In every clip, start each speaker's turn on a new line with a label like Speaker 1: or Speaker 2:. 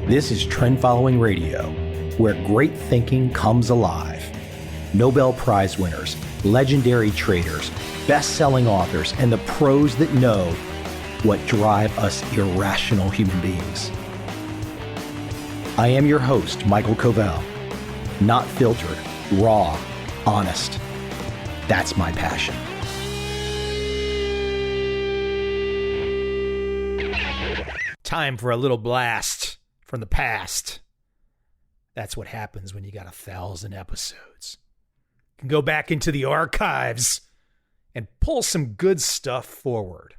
Speaker 1: This is Trend Following Radio, where great thinking comes alive. Nobel Prize winners, legendary traders, best-selling authors, and the pros that know what drive us irrational human beings. I am your host, Michael Covel. Not filtered, raw, honest. That's my passion.
Speaker 2: Time for a little blast from the past. That's what happens when you got 1,000 episodes. You can go back into the archives and pull some good stuff forward.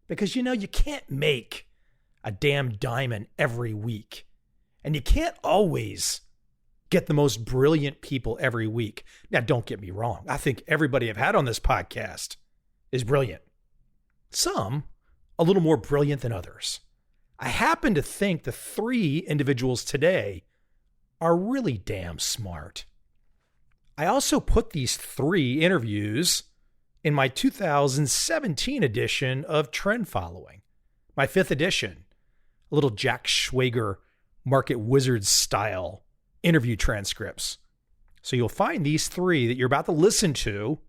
Speaker 2: Because you can't make a damn diamond every week. And you can't always get the most brilliant people every week. Now, don't get me wrong. I think everybody I've had on this podcast is brilliant. Some a little more brilliant than others. I happen to think the three individuals today are really damn smart. I also put these three interviews in my 2017 edition of Trend Following, my 5th edition, a little Jack Schwager Market Wizard style interview transcripts. So you'll find these three that you're about to listen to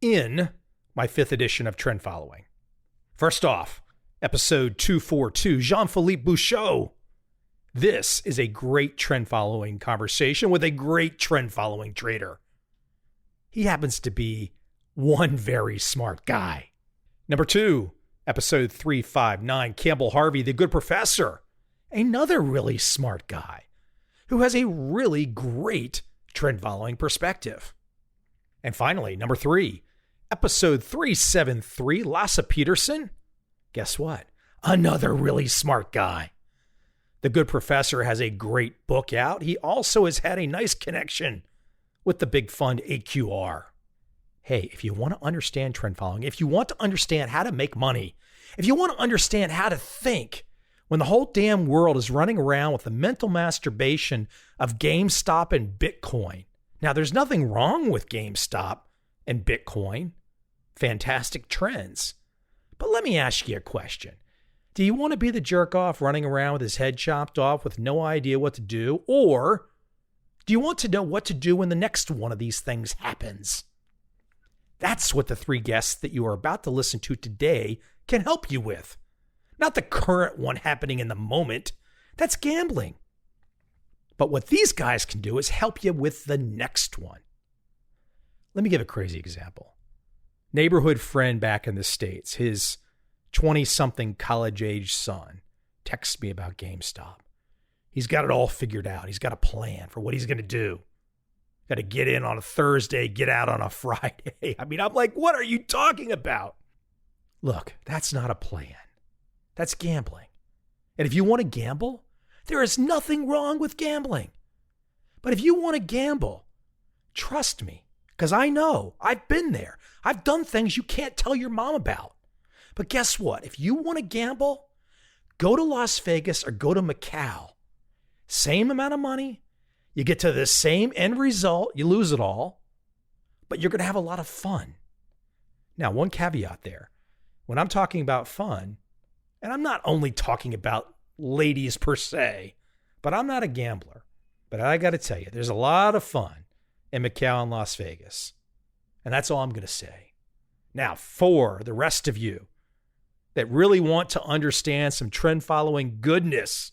Speaker 2: in my 5th edition of Trend Following. First off, episode 242, Jean-Philippe Bouchot. This is a great trend following conversation with a great trend following trader. He happens to be one very smart guy. Number 2, episode 359, Campbell Harvey, the good professor. Another really smart guy who has a really great trend following perspective. And finally, number 3, episode 373, Lasse Peterson. Guess what? Another really smart guy. The good professor has a great book out. He also has had a nice connection with the big fund AQR. Hey, if you want to understand trend following, if you want to understand how to make money, if you want to understand how to think when the whole damn world is running around with the mental masturbation of GameStop and Bitcoin. Now, there's nothing wrong with GameStop and Bitcoin. Fantastic trends. But let me ask you a question. Do you want to be the jerk off running around with his head chopped off with no idea what to do? Or do you want to know what to do when the next one of these things happens? That's what the three guests that you are about to listen to today can help you with. Not the current one happening in the moment. That's gambling. But what these guys can do is help you with the next one. Let me give a crazy example. Neighborhood friend back in the States, his 20-something college-age son texts me about GameStop. He's got it all figured out. He's got a plan for what he's going to do. Got to get in on a Thursday, get out on a Friday. I mean, I'm like, what are you talking about? Look, that's not a plan. That's gambling. And if you want to gamble, there is nothing wrong with gambling. But if you want to gamble, trust me, because I know, I've been there. I've done things you can't tell your mom about. But guess what? If you want to gamble, go to Las Vegas or go to Macau. Same amount of money. You get to the same end result. You lose it all. But you're going to have a lot of fun. Now, one caveat there. When I'm talking about fun, and I'm not only talking about ladies per se, but I'm not a gambler. But I got to tell you, there's a lot of fun in Macau and Las Vegas. And that's all I'm going to say. Now, for the rest of you that really want to understand some trend following goodness,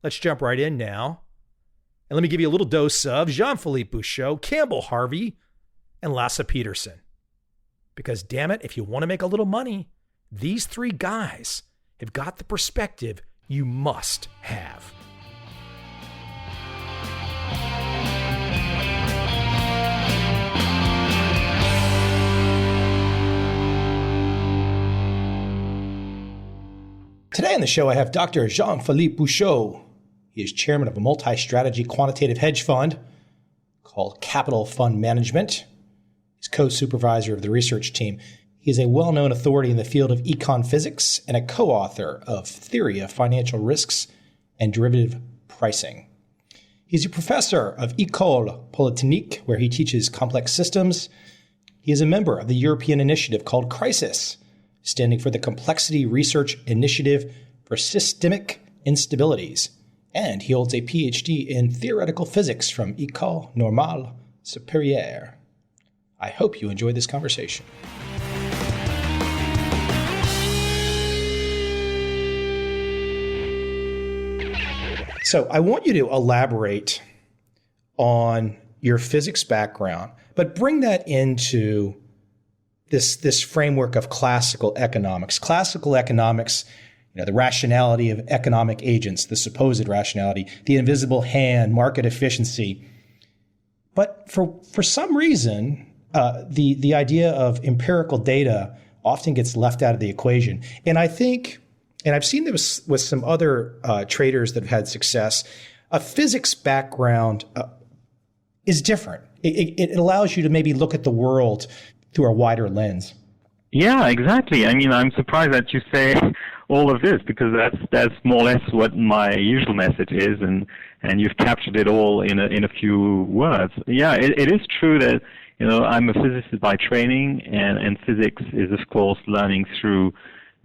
Speaker 2: let's jump right in now. And let me give you a little dose of Jean-Philippe Bouchot, Campbell Harvey, and Lasse Peterson. Because damn it, if you want to make a little money, these three guys have got the perspective you must have.
Speaker 1: Today on the show, I have Dr. Jean-Philippe Bouchot. He is chairman of a multi-strategy quantitative hedge fund called Capital Fund Management. He's co-supervisor of the research team. He is a well-known authority in the field of econ physics and a co-author of Theory of Financial Risks and Derivative Pricing. He's a professor of École Polytechnique, where he teaches complex systems. He is a member of the European initiative called CRISIS, standing for the Complexity Research Initiative for Systemic Instabilities. and he holds a PhD in theoretical physics from École Normale Supérieure. I hope you enjoyed this conversation. So I want you to elaborate on your physics background, but bring that into this framework of classical economics. Classical economics, the rationality of economic agents, the supposed rationality, the invisible hand, market efficiency. But for some reason, the idea of empirical data often gets left out of the equation. And I think, and I've seen this with some other traders that have had success, a physics background is different. It allows you to maybe look at the world through a wider lens.
Speaker 3: Yeah, exactly. I mean, I'm surprised that you say all of this, because that's more or less what my usual message is, and you've captured it all in a few words. Yeah, it is true that I'm a physicist by training, and physics is of course learning through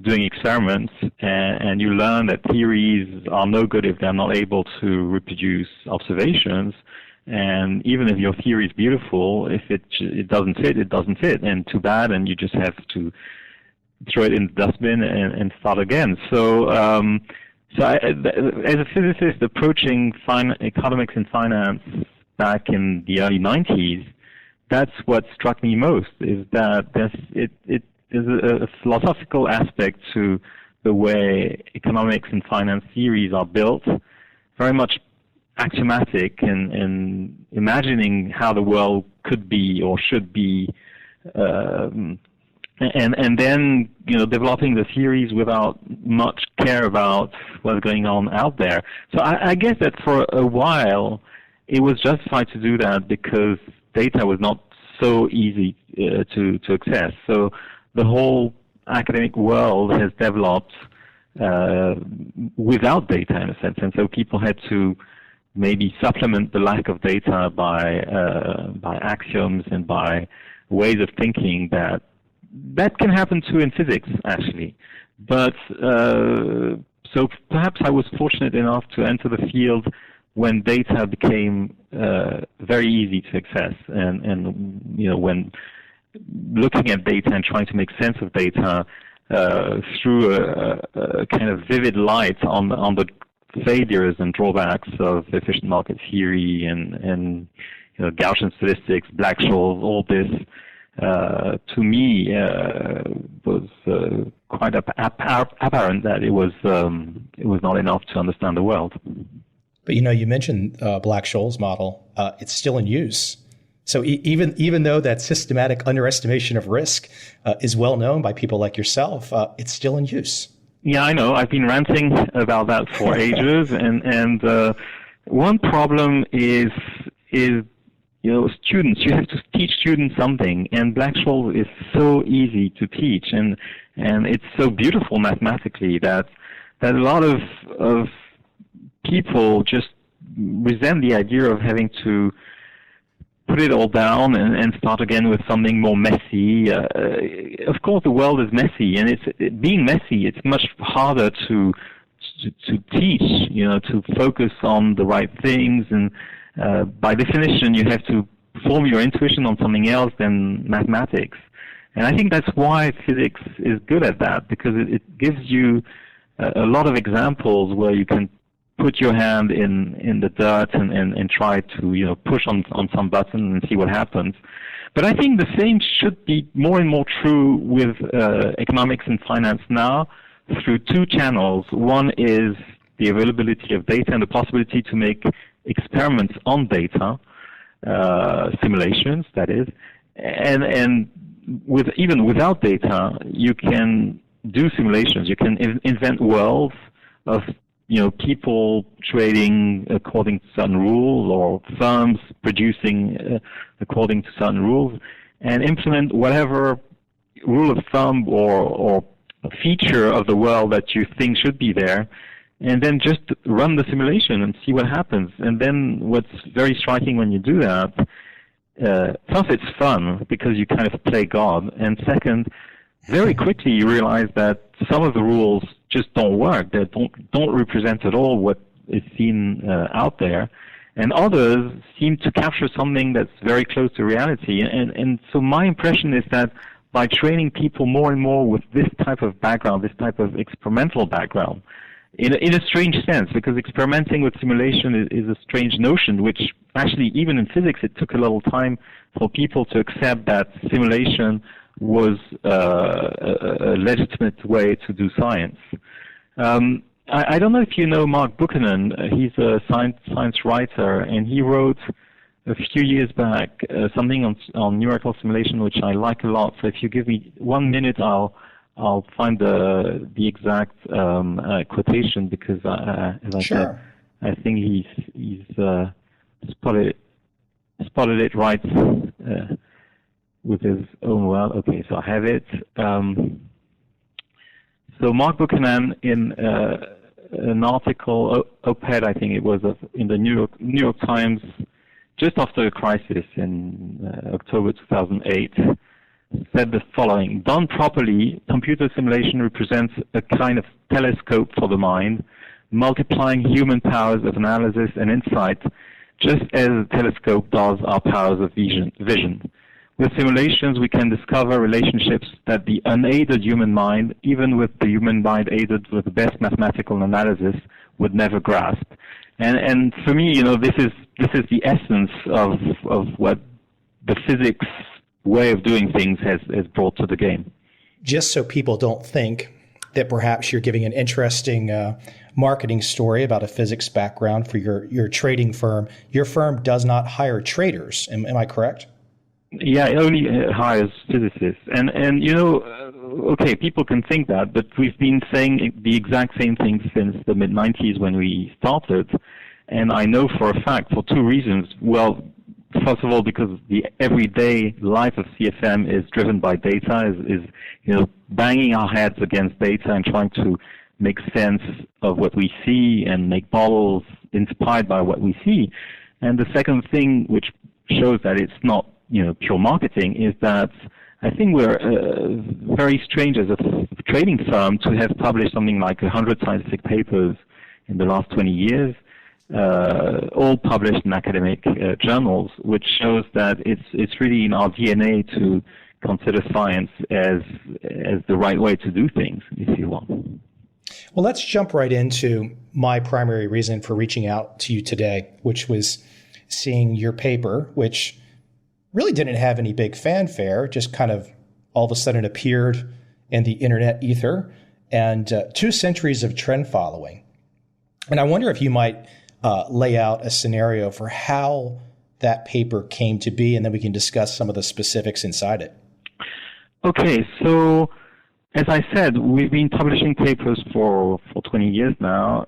Speaker 3: doing experiments, and you learn that theories are no good if they're not able to reproduce observations. And even if your theory is beautiful, if it doesn't fit, it doesn't fit, and too bad, and you just have to throw it in the dustbin and start again. So, as a physicist approaching economics and finance back in the early 90s, that's what struck me most, is that there's a philosophical aspect to the way economics and finance theories are built, very much axiomatic and imagining how the world could be or should be, and then developing the theories without much care about what's going on out there. So I guess that for a while it was justified to do that because data was not so easy to access. So the whole academic world has developed without data in a sense, and so people had to maybe supplement the lack of data by axioms and by ways of thinking that can happen too in physics, actually. But so perhaps I was fortunate enough to enter the field when data became very easy to access, and when looking at data and trying to make sense of data through a kind of vivid light on the failures and drawbacks of efficient market theory and Gaussian statistics, Black-Scholes, all this to me was quite apparent that it was not enough to understand the world.
Speaker 1: But you mentioned Black-Scholes model. It's still in use. So even though that systematic underestimation of risk is well known by people like yourself, it's still in use.
Speaker 3: Yeah, I know. I've been ranting about that for ages, and one problem is students. You have to teach students something, and Black-Scholes is so easy to teach, and it's so beautiful mathematically that a lot of people just resent the idea of having to put it all down and start again with something more messy. Of course, the world is messy, and being messy, it's much harder to teach, to focus on the right things, and by definition, you have to form your intuition on something else than mathematics. And I think that's why physics is good at that, because it gives you a lot of examples where you can put your hand in the dirt and try to push on some button and see what happens. But I think the same should be more and more true with economics and finance now through two channels. One is the availability of data and the possibility to make experiments on data, simulations, that is, and even without data, you can do simulations. You can invent worlds of people trading according to certain rules, or firms producing according to certain rules, and implement whatever rule of thumb or feature of the world that you think should be there, and then just run the simulation and see what happens. And then what's very striking when you do that, first, it's fun because you kind of play God, and second, very quickly you realize that some of the rules just don't work. They don't represent at all what seen out there, and others seem to capture something that's very close to reality. And so my impression is that by training people more and more with this type of background, this type of experimental background, in a strange sense, because experimenting with simulation is a strange notion, which actually, even in physics, it took a little time for people to accept that simulation was a legitimate way to do science. I don't know if you know Mark Buchanan. He's a science writer, and he wrote a few years back something on numerical simulation, which I like a lot. So if you give me 1 minute, I'll find the exact quotation, because as I said, I think he's spotted it right with his own well. Okay, so I have it. So Mark Buchanan, in an article, op-ed, I think it was, in the New York Times, just after the crisis in October 2008, said the following: "Done properly, computer simulation represents a kind of telescope for the mind, multiplying human powers of analysis and insight, just as a telescope does our powers of vision. With simulations, we can discover relationships that the unaided human mind, even with the human mind aided with the best mathematical analysis, would never grasp." And for me, this is the essence of what the physics way of doing things has brought to the game.
Speaker 1: Just so people don't think that perhaps you're giving an interesting marketing story about a physics background for your trading firm, your firm does not hire traders. Am I correct?
Speaker 3: Yeah, it only hires physicists. And okay, people can think that, but we've been saying the exact same thing since the mid-90s when we started. And I know for a fact, for two reasons. Well, first of all, because the everyday life of CFM is driven by data, is banging our heads against data and trying to make sense of what we see and make models inspired by what we see. And the second thing, which shows that it's not pure marketing, is that I think we're very strange as a trading firm to have published something like 100 scientific papers in the last 20 years, all published in academic journals, which shows that it's really in our DNA to consider science as the right way to do things, if you want.
Speaker 1: Well, let's jump right into my primary reason for reaching out to you today, which was seeing your paper, which really didn't have any big fanfare, just kind of all of a sudden appeared in the internet ether, and 2 centuries of trend following. And I wonder if you might lay out a scenario for how that paper came to be, and then we can discuss some of the specifics inside it.
Speaker 3: Okay, so as I said, we've been publishing papers for 20 years now,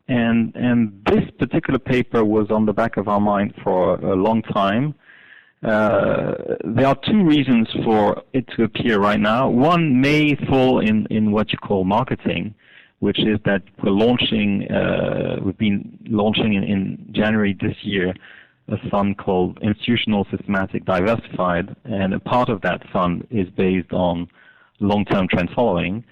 Speaker 3: and this particular paper was on the back of our mind for a long time. There are 2 reasons for it to appear right now. One may fall in what you call marketing, which is that we've been launching in January this year a fund called Institutional Systematic Diversified, and a part of that fund is based on long-term trend following.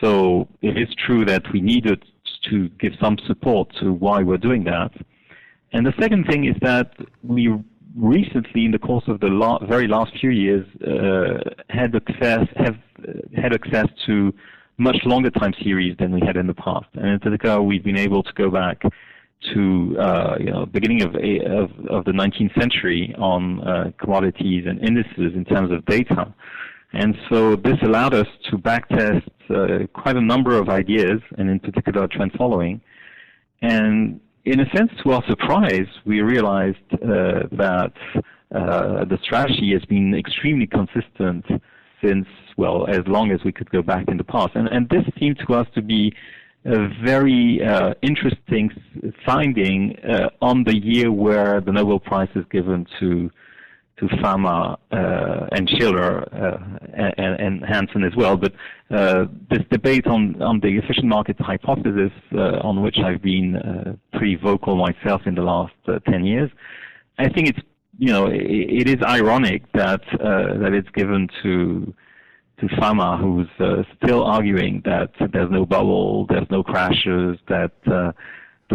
Speaker 3: So it is true that we needed to give some support to why we're doing that. And the second thing is that we recently, in the course of the very last few years, had access to much longer time series than we had in the past. And in particular, we've been able to go back to beginning of the 19th century on commodities and indices in terms of data. And so this allowed us to backtest quite a number of ideas, and in particular trend following. And in a sense, to our surprise, we realized that the strategy has been extremely consistent since, well, as long as we could go back in the past. And this seemed to us to be a very interesting finding on the year where the Nobel Prize is given to Fama and Schiller and Hansen as well. But this debate on the efficient market hypothesis, on which I've been pretty vocal myself in the last 10 years, I think it is ironic that it's given to Fama, who's still arguing that there's no bubble, there's no crashes, that the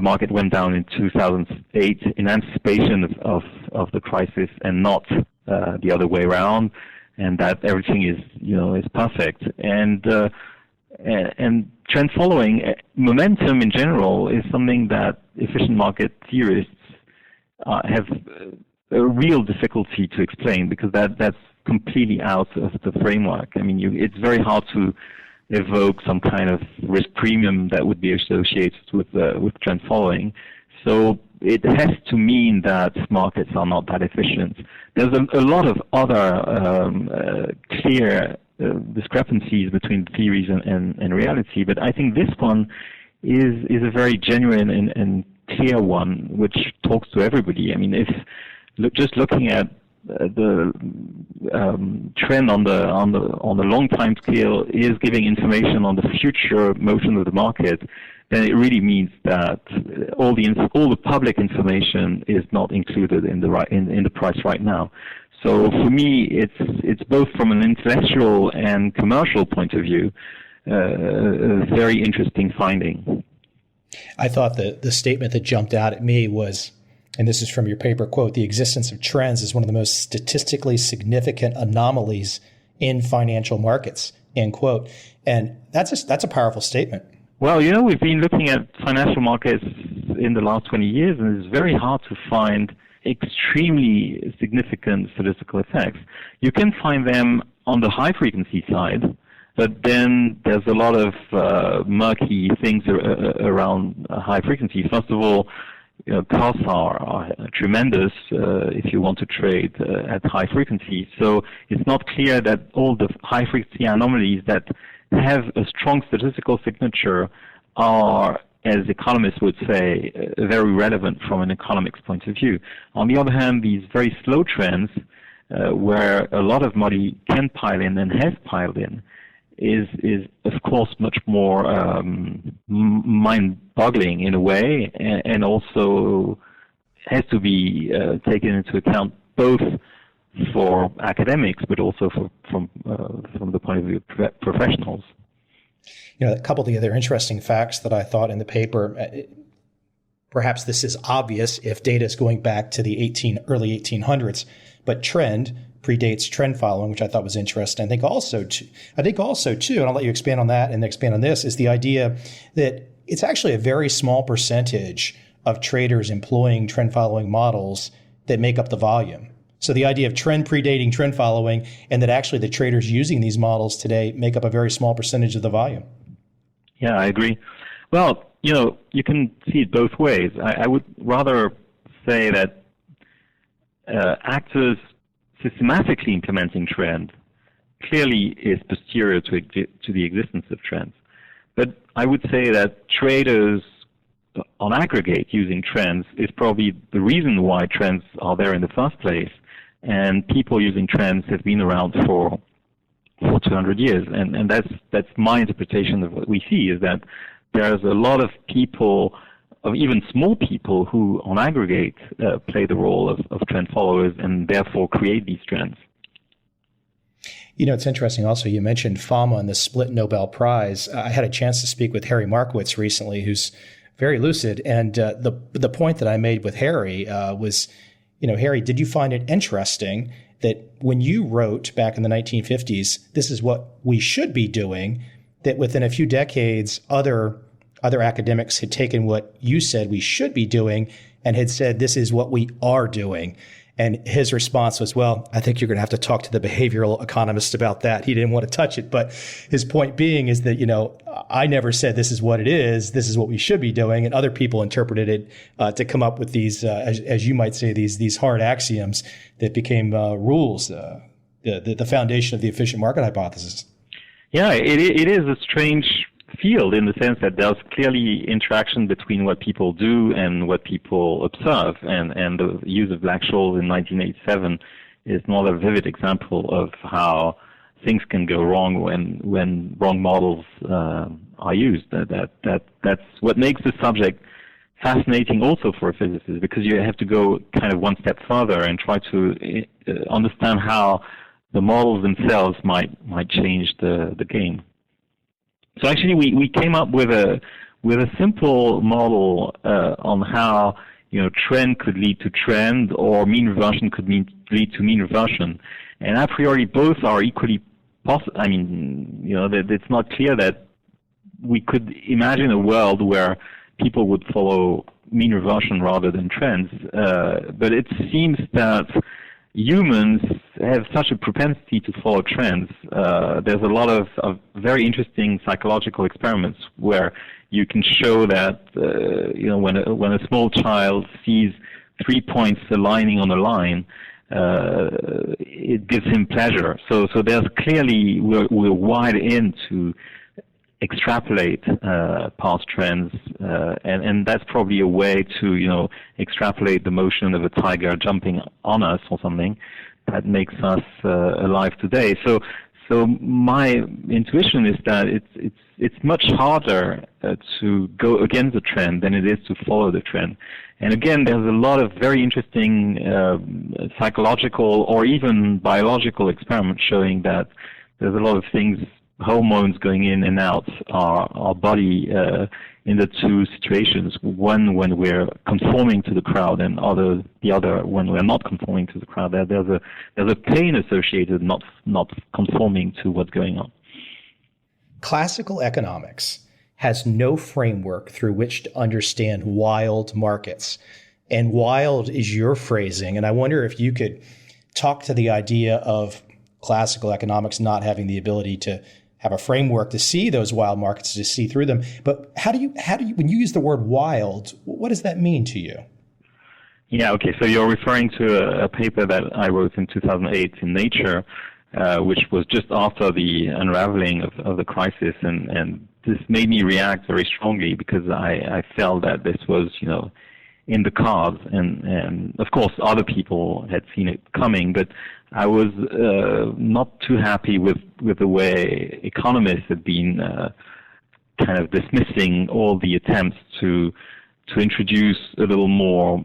Speaker 3: market went down in 2008 in anticipation of the crisis and not the other way around, and that everything is perfect. And trend following, momentum in general, is something that efficient market theorists have a real difficulty to explain, because that's completely out of the framework. I mean, it's very hard to evoke some kind of risk premium that would be associated with trend following. So it has to mean that markets are not that efficient. There's a lot of other clear discrepancies between theories and reality, but I think this one is a very genuine and clear one, which talks to everybody. I mean, just looking at the trend on the long time scale is giving information on the future motion of the market, then it really means that all the public information is not included in the price right now. So for me, it's both from an intellectual and commercial point of view a very interesting finding.
Speaker 1: I thought the statement that jumped out at me was, and this is from your paper, quote, "The existence of trends is one of the most statistically significant anomalies in financial markets," end quote. And that's a powerful statement.
Speaker 3: Well, we've been looking at financial markets in the last 20 years, and it's very hard to find extremely significant statistical effects. You can find them on the high-frequency side, but then there's a lot of murky things around high frequency. First of all, costs are tremendous if you want to trade at high frequency. So it's not clear that all the high frequency anomalies that have a strong statistical signature are, as economists would say, very relevant from an economics point of view. On the other hand, these very slow trends, where a lot of money can pile in and has piled in, is of course much more mind-boggling in a way, and also has to be taken into account both for academics, but also from the point of view of professionals.
Speaker 1: A couple of the other interesting facts that I thought in the paper, perhaps this is obvious if data is going back to the early 1800s, but trend predates trend following, which I thought was interesting. I think also too, and I'll let you expand on that and expand on this, is the idea that it's actually a very small percentage of traders employing trend following models that make up the volume. So the idea of trend predating trend following, and that actually the traders using these models today make up a very small percentage of the volume.
Speaker 3: Yeah, I agree. Well, you can see it both ways. I would rather say that actors systematically implementing trend clearly is posterior to the existence of trends. But I would say that traders on aggregate using trends is probably the reason why trends are there in the first place. And people using trends have been around for 200 years. And that's my interpretation of what we see, is that there's a lot of people, of even small people, who on aggregate play the role of trend followers and therefore create these trends.
Speaker 1: It's interesting also, you mentioned Fama and the split Nobel Prize. I had a chance to speak with Harry Markowitz recently, who's very lucid. And the point that I made with Harry was, Harry, did you find it interesting that when you wrote back in the 1950s, this is what we should be doing, that within a few decades, other academics had taken what you said we should be doing and had said, this is what we are doing? And his response was, well, I think you're going to have to talk to the behavioral economist about that. He didn't want to touch it. But his point being is that, I never said this is what it is. This is what we should be doing. And other people interpreted it to come up with these, as you might say, these hard axioms that became rules, the foundation of the efficient market hypothesis.
Speaker 3: Yeah, it is a strange field in the sense that there's clearly interaction between what people do and what people observe, and the use of Black-Scholes in 1987 is another vivid example of how things can go wrong when wrong models are used. That's what makes the subject fascinating also for a physicist, because you have to go kind of one step further and try to understand how the models themselves might change the game. So actually, we came up with a simple model on how trend could lead to trend, or mean reversion could lead to mean reversion, and a priori both are equally possible. I mean, that it's not clear that we could imagine a world where people would follow mean reversion rather than trends, but it seems that humans have such a propensity to follow trends. There's a lot of very interesting psychological experiments where you can show that when a small child sees 3 points aligning on a line, it gives him pleasure. So there's clearly we're wired in to extrapolate past trends, and that's probably a way to extrapolate the motion of a tiger jumping on us or something that makes us alive today. So my intuition is that it's much harder to go against the trend than it is to follow the trend. And again, there's a lot of very interesting psychological or even biological experiments showing that there's a lot of things, hormones going in and out our body in the two situations. One when we're conforming to the crowd, and the other when we're not conforming to the crowd. There's a pain associated not conforming to what's going on.
Speaker 1: Classical economics has no framework through which to understand wild markets. And wild is your phrasing. And I wonder if you could talk to the idea of classical economics not having the ability to have a framework to see those wild markets, to see through them. But how do you, when you use the word wild, what does that mean to you?
Speaker 3: Yeah, okay. So you're referring to a paper that I wrote in 2008 in Nature, which was just after the unraveling of the crisis, and this made me react very strongly because I felt that this was, in the cards, and of course other people had seen it coming, but I was not too happy with the way economists had been kind of dismissing all the attempts to introduce a little more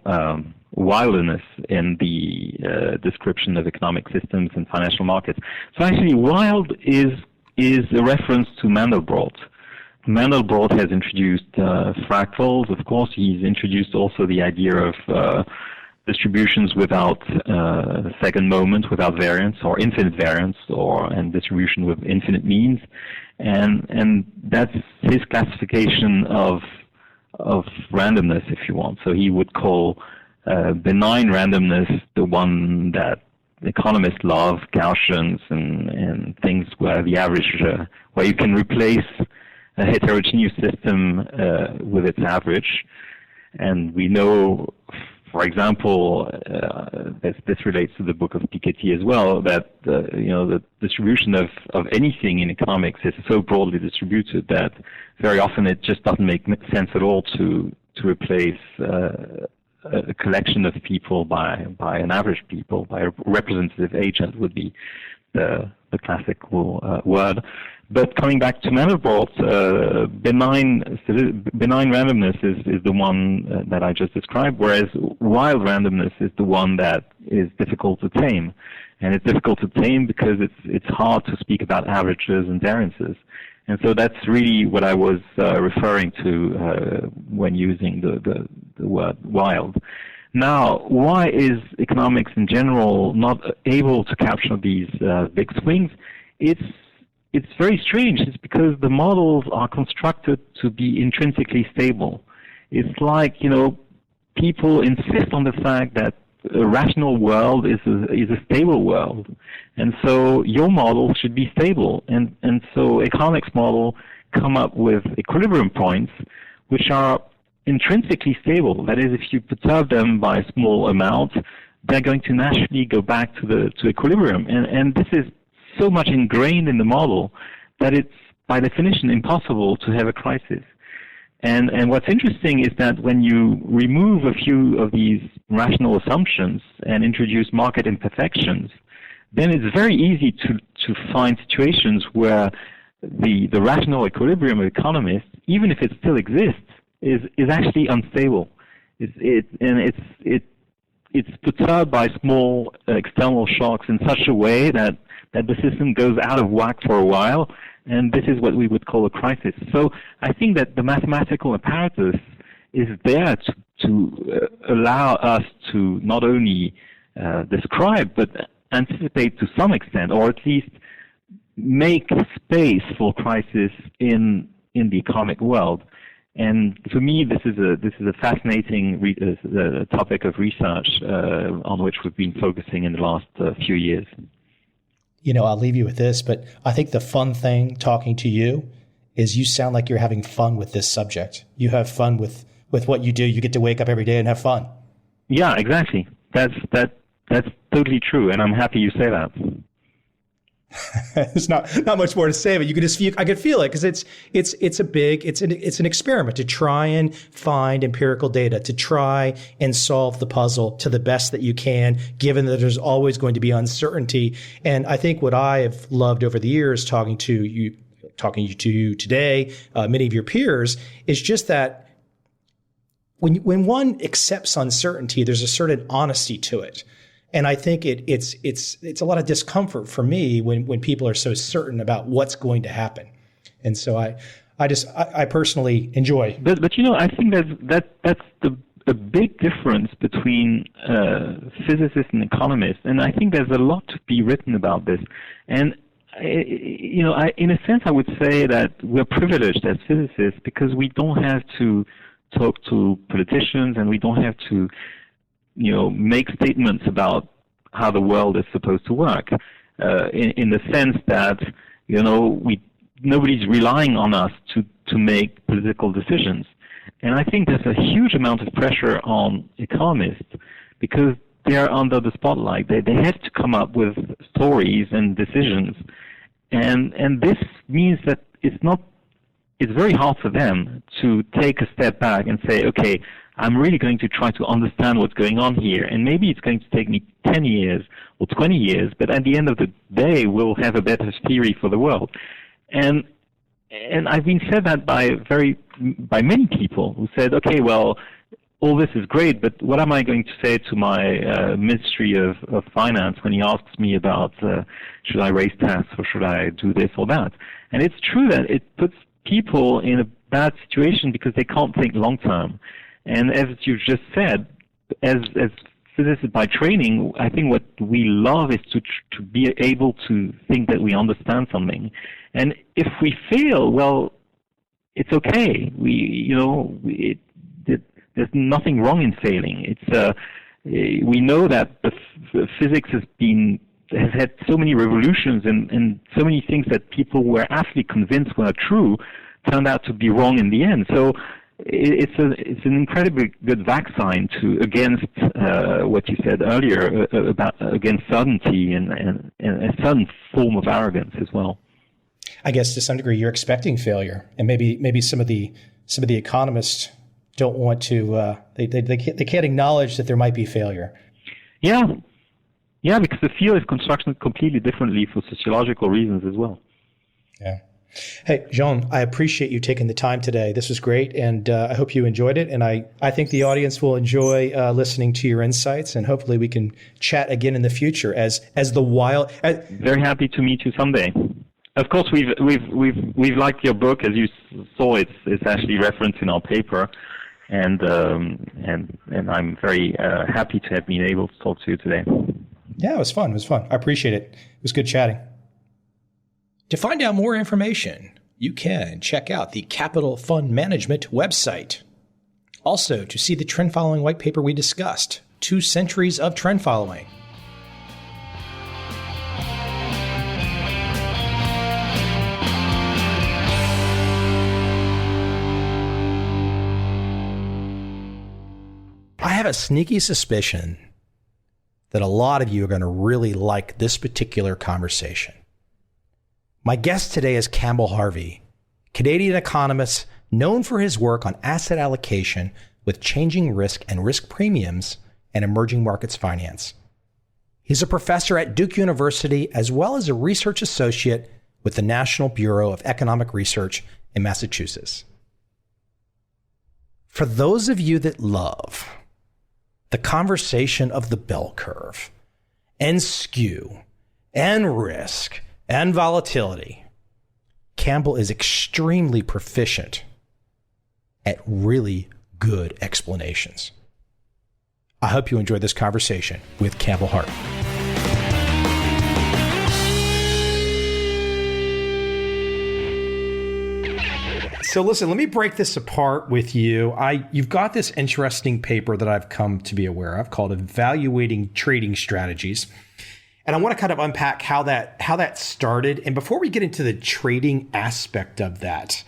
Speaker 3: wildness in the description of economic systems and financial markets. So actually, wild is a reference to Mandelbrot. Mandelbrot has introduced fractals. Of course, he's introduced also the idea of distributions without second moment, without variance, or infinite variance, and distribution with infinite means, and that's his classification of randomness, if you want. So he would call benign randomness the one that economists love, Gaussians and things where the average, where you can replace a heterogeneous system with its average. And we know, for example, this relates to the book of Piketty as well, that the distribution of anything in economics is so broadly distributed that very often it just doesn't make sense at all to replace a collection of people by an average people, by a representative agent would be the classical word. But coming back to Mandelbrot, benign randomness is the one that I just described, whereas wild randomness is the one that is difficult to tame. And it's difficult to tame because it's hard to speak about averages and variances. And so that's really what I was referring to when using the word wild. Now, why is economics in general not able to capture these big swings? It's very strange. It's because the models are constructed to be intrinsically stable. It's like, people insist on the fact that a rational world is a stable world. And so your model should be stable. And so economics model come up with equilibrium points which are intrinsically stable. That is, if you perturb them by a small amount, they're going to naturally go back to equilibrium. And this is so much ingrained in the model that it's by definition impossible to have a crisis. And what's interesting is that when you remove a few of these rational assumptions and introduce market imperfections, then it's very easy to find situations where the rational equilibrium of economists, even if it still exists, is actually unstable. It it's perturbed by small external shocks in such a way that the system goes out of whack for a while, and this is what we would call a crisis. So I think that the mathematical apparatus is there to allow us to not only describe but anticipate to some extent, or at least make space for crisis in the economic world. And for me, this is a fascinating topic of research on which we've been focusing in the last few years.
Speaker 1: You know, I'll leave you with this, but I think the fun thing talking to you is you sound like you're having fun with this subject. You have fun with what you do. You get to wake up every day and have fun. Yeah, exactly. That's totally true, and I'm happy you say that. There's not much more to say, but you can just feel. I could feel it because it's an experiment to try and find empirical data, to try and solve the puzzle to the best that you can, given that there's always going to be uncertainty. And I think what I have loved over the years, talking to you today, many of your peers, is just that when one accepts uncertainty, there's a certain honesty to it. And I think it's a lot of discomfort for me when people are so certain about what's going to happen. And so I personally enjoy. But you know, I think that's a big difference between physicists and economists. And I think there's a lot to be written about this. And you know, in a sense, I would say that we're privileged as physicists because we don't have to talk to politicians and we don't have to make statements about how the world is supposed to work, in the sense that, nobody's relying on us to make political decisions. And I think there's a huge amount of pressure on economists because they're under the spotlight. They have to come up with stories and decisions. And this means that it's very hard for them to take a step back and say, okay, I'm really going to try to understand what's going on here. And maybe it's going to take me 10 years or 20 years, but at the end of the day, we'll have a better theory for the world. And I've been said that by many people who said, okay, well, all this is great, but what am I going to say to my Ministry of Finance when he asks me about should I raise tax or should I do this or that? And it's true that it puts people in a bad situation because they can't think long term. And as you just said, as physicists by training, I think what we love is to be able to think that we understand something. And if we fail, well, it's okay. There's nothing wrong in failing. We know that the physics has had so many revolutions and so many things that people were actually convinced were true turned out to be wrong in the end. So it's an incredibly good vaccine against what you said earlier against certainty and a certain form of arrogance as well. I guess to some degree you're expecting failure, and maybe some of the economists don't want to. They can't acknowledge that there might be failure. Yeah, because the field is constructed completely differently for sociological reasons as well. Yeah. Hey, Jean, I appreciate you taking the time today. This was great, and I hope you enjoyed it. And I think the audience will enjoy listening to your insights, and hopefully we can chat again in the future as the wild. Very happy to meet you someday. Of course, we've liked your book, as you saw. It's actually referenced in our paper, and I'm very happy to have been able to talk to you today. Yeah, it was fun. I appreciate it. It was good chatting.
Speaker 2: To find out more information, you can check out the Capital Fund Management website. Also, to see the trend following white paper we discussed, 2 Centuries of Trend Following. I have a sneaky suspicion that a lot of you are going to really like this particular conversation. My guest today is Campbell Harvey, Canadian economist known for his work on asset allocation with changing risk and risk premiums and emerging markets finance. He's a professor at Duke University as well as a research associate with the National Bureau of Economic Research in Massachusetts. For those of you that love
Speaker 1: the conversation of the bell curve and skew and risk and volatility, Campbell is extremely proficient at really good explanations. I hope you enjoyed this conversation with Campbell Hart. So listen, let me break this apart with you. You've got this interesting paper that I've come to be aware of called Evaluating Trading Strategies. And I want to kind of unpack how that started. And before we get into the trading aspect of that,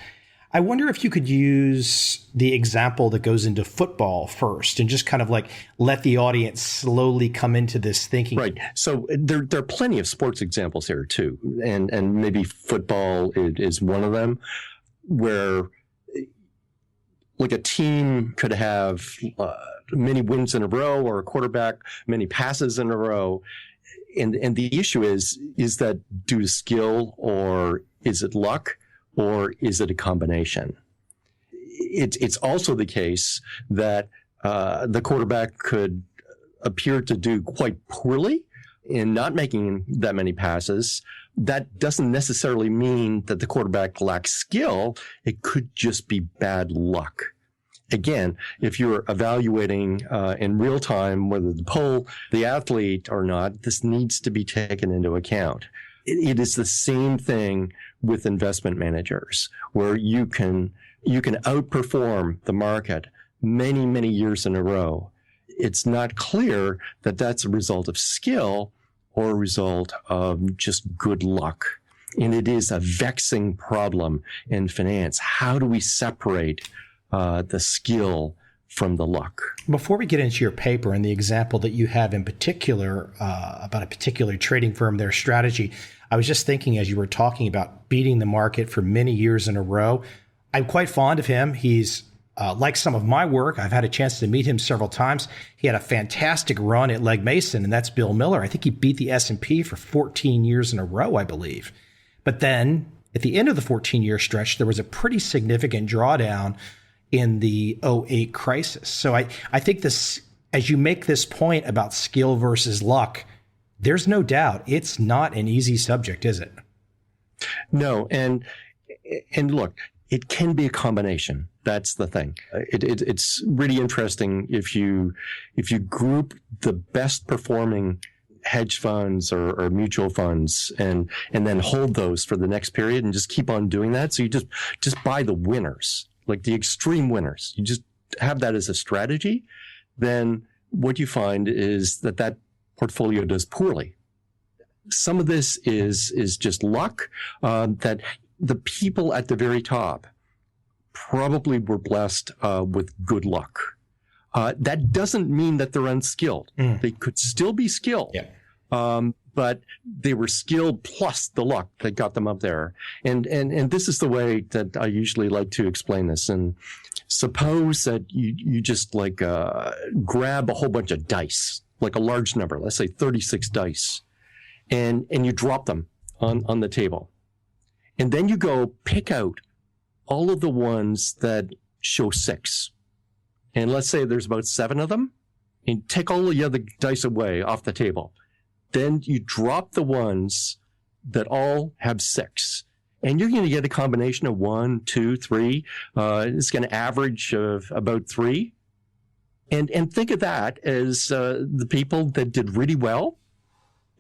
Speaker 1: I wonder if you could use the example that goes into football first and just kind of like let the audience slowly come into this thinking.
Speaker 4: Right. So there are plenty of sports examples here too. And maybe football is one of them, where like a team could have many wins in a row, or a quarterback many passes in a row. And the issue is that due to skill, or is it luck, or is it a combination? It's also the case that the quarterback could appear to do quite poorly in not making that many passes. That doesn't necessarily mean that the quarterback lacks skill. It could just be bad luck. Again, if you're evaluating in real time whether to pull the athlete or not, this needs to be taken into account. It is the same thing with investment managers, where you can outperform the market many, many years in a row. It's not clear that that's a result of skill or a result of just good luck. And it is a vexing problem in finance. How do we separate the skill from the luck?
Speaker 1: Before we get into your paper and the example that you have in particular about a particular trading firm, their strategy, I was just thinking as you were talking about beating the market for many years in a row, I'm quite fond of him. He's like some of my work. I've had a chance to meet him several times. He had a fantastic run at Legg Mason, and that's Bill Miller. I think he beat the S&P for 14 years in a row, I believe. But then at the end of the 14-year stretch, there was a pretty significant drawdown in the 2008 crisis. So I think this, as you make this point about skill versus luck, there's no doubt it's not an easy subject, is it? No. And look, it can be a combination. That's the thing. It's really interesting if you group the best performing hedge funds or mutual funds and then hold those for the next period and just keep on doing that. So you just buy the winners, like the extreme winners. You just have that as a strategy. Then what you find is that portfolio does poorly. Some of this is just luck, that the people at the very top probably were blessed with good luck. That doesn't mean that they're unskilled. They could still be skilled. Yeah. But they were skilled plus the luck that got them up there. And this is the way that I usually like to explain this. And suppose that you just like grab a whole bunch of dice, like a large number, let's say 36 dice, and you drop them on the table. And then you go pick out all of the ones that show 6. And let's say there's about 7 of them, and take all the other dice away off the table. Then you drop the ones that all have 6. And you're going to get a combination of 1, 2, 3. It's going to average of about 3. And think of that as the people that did really well.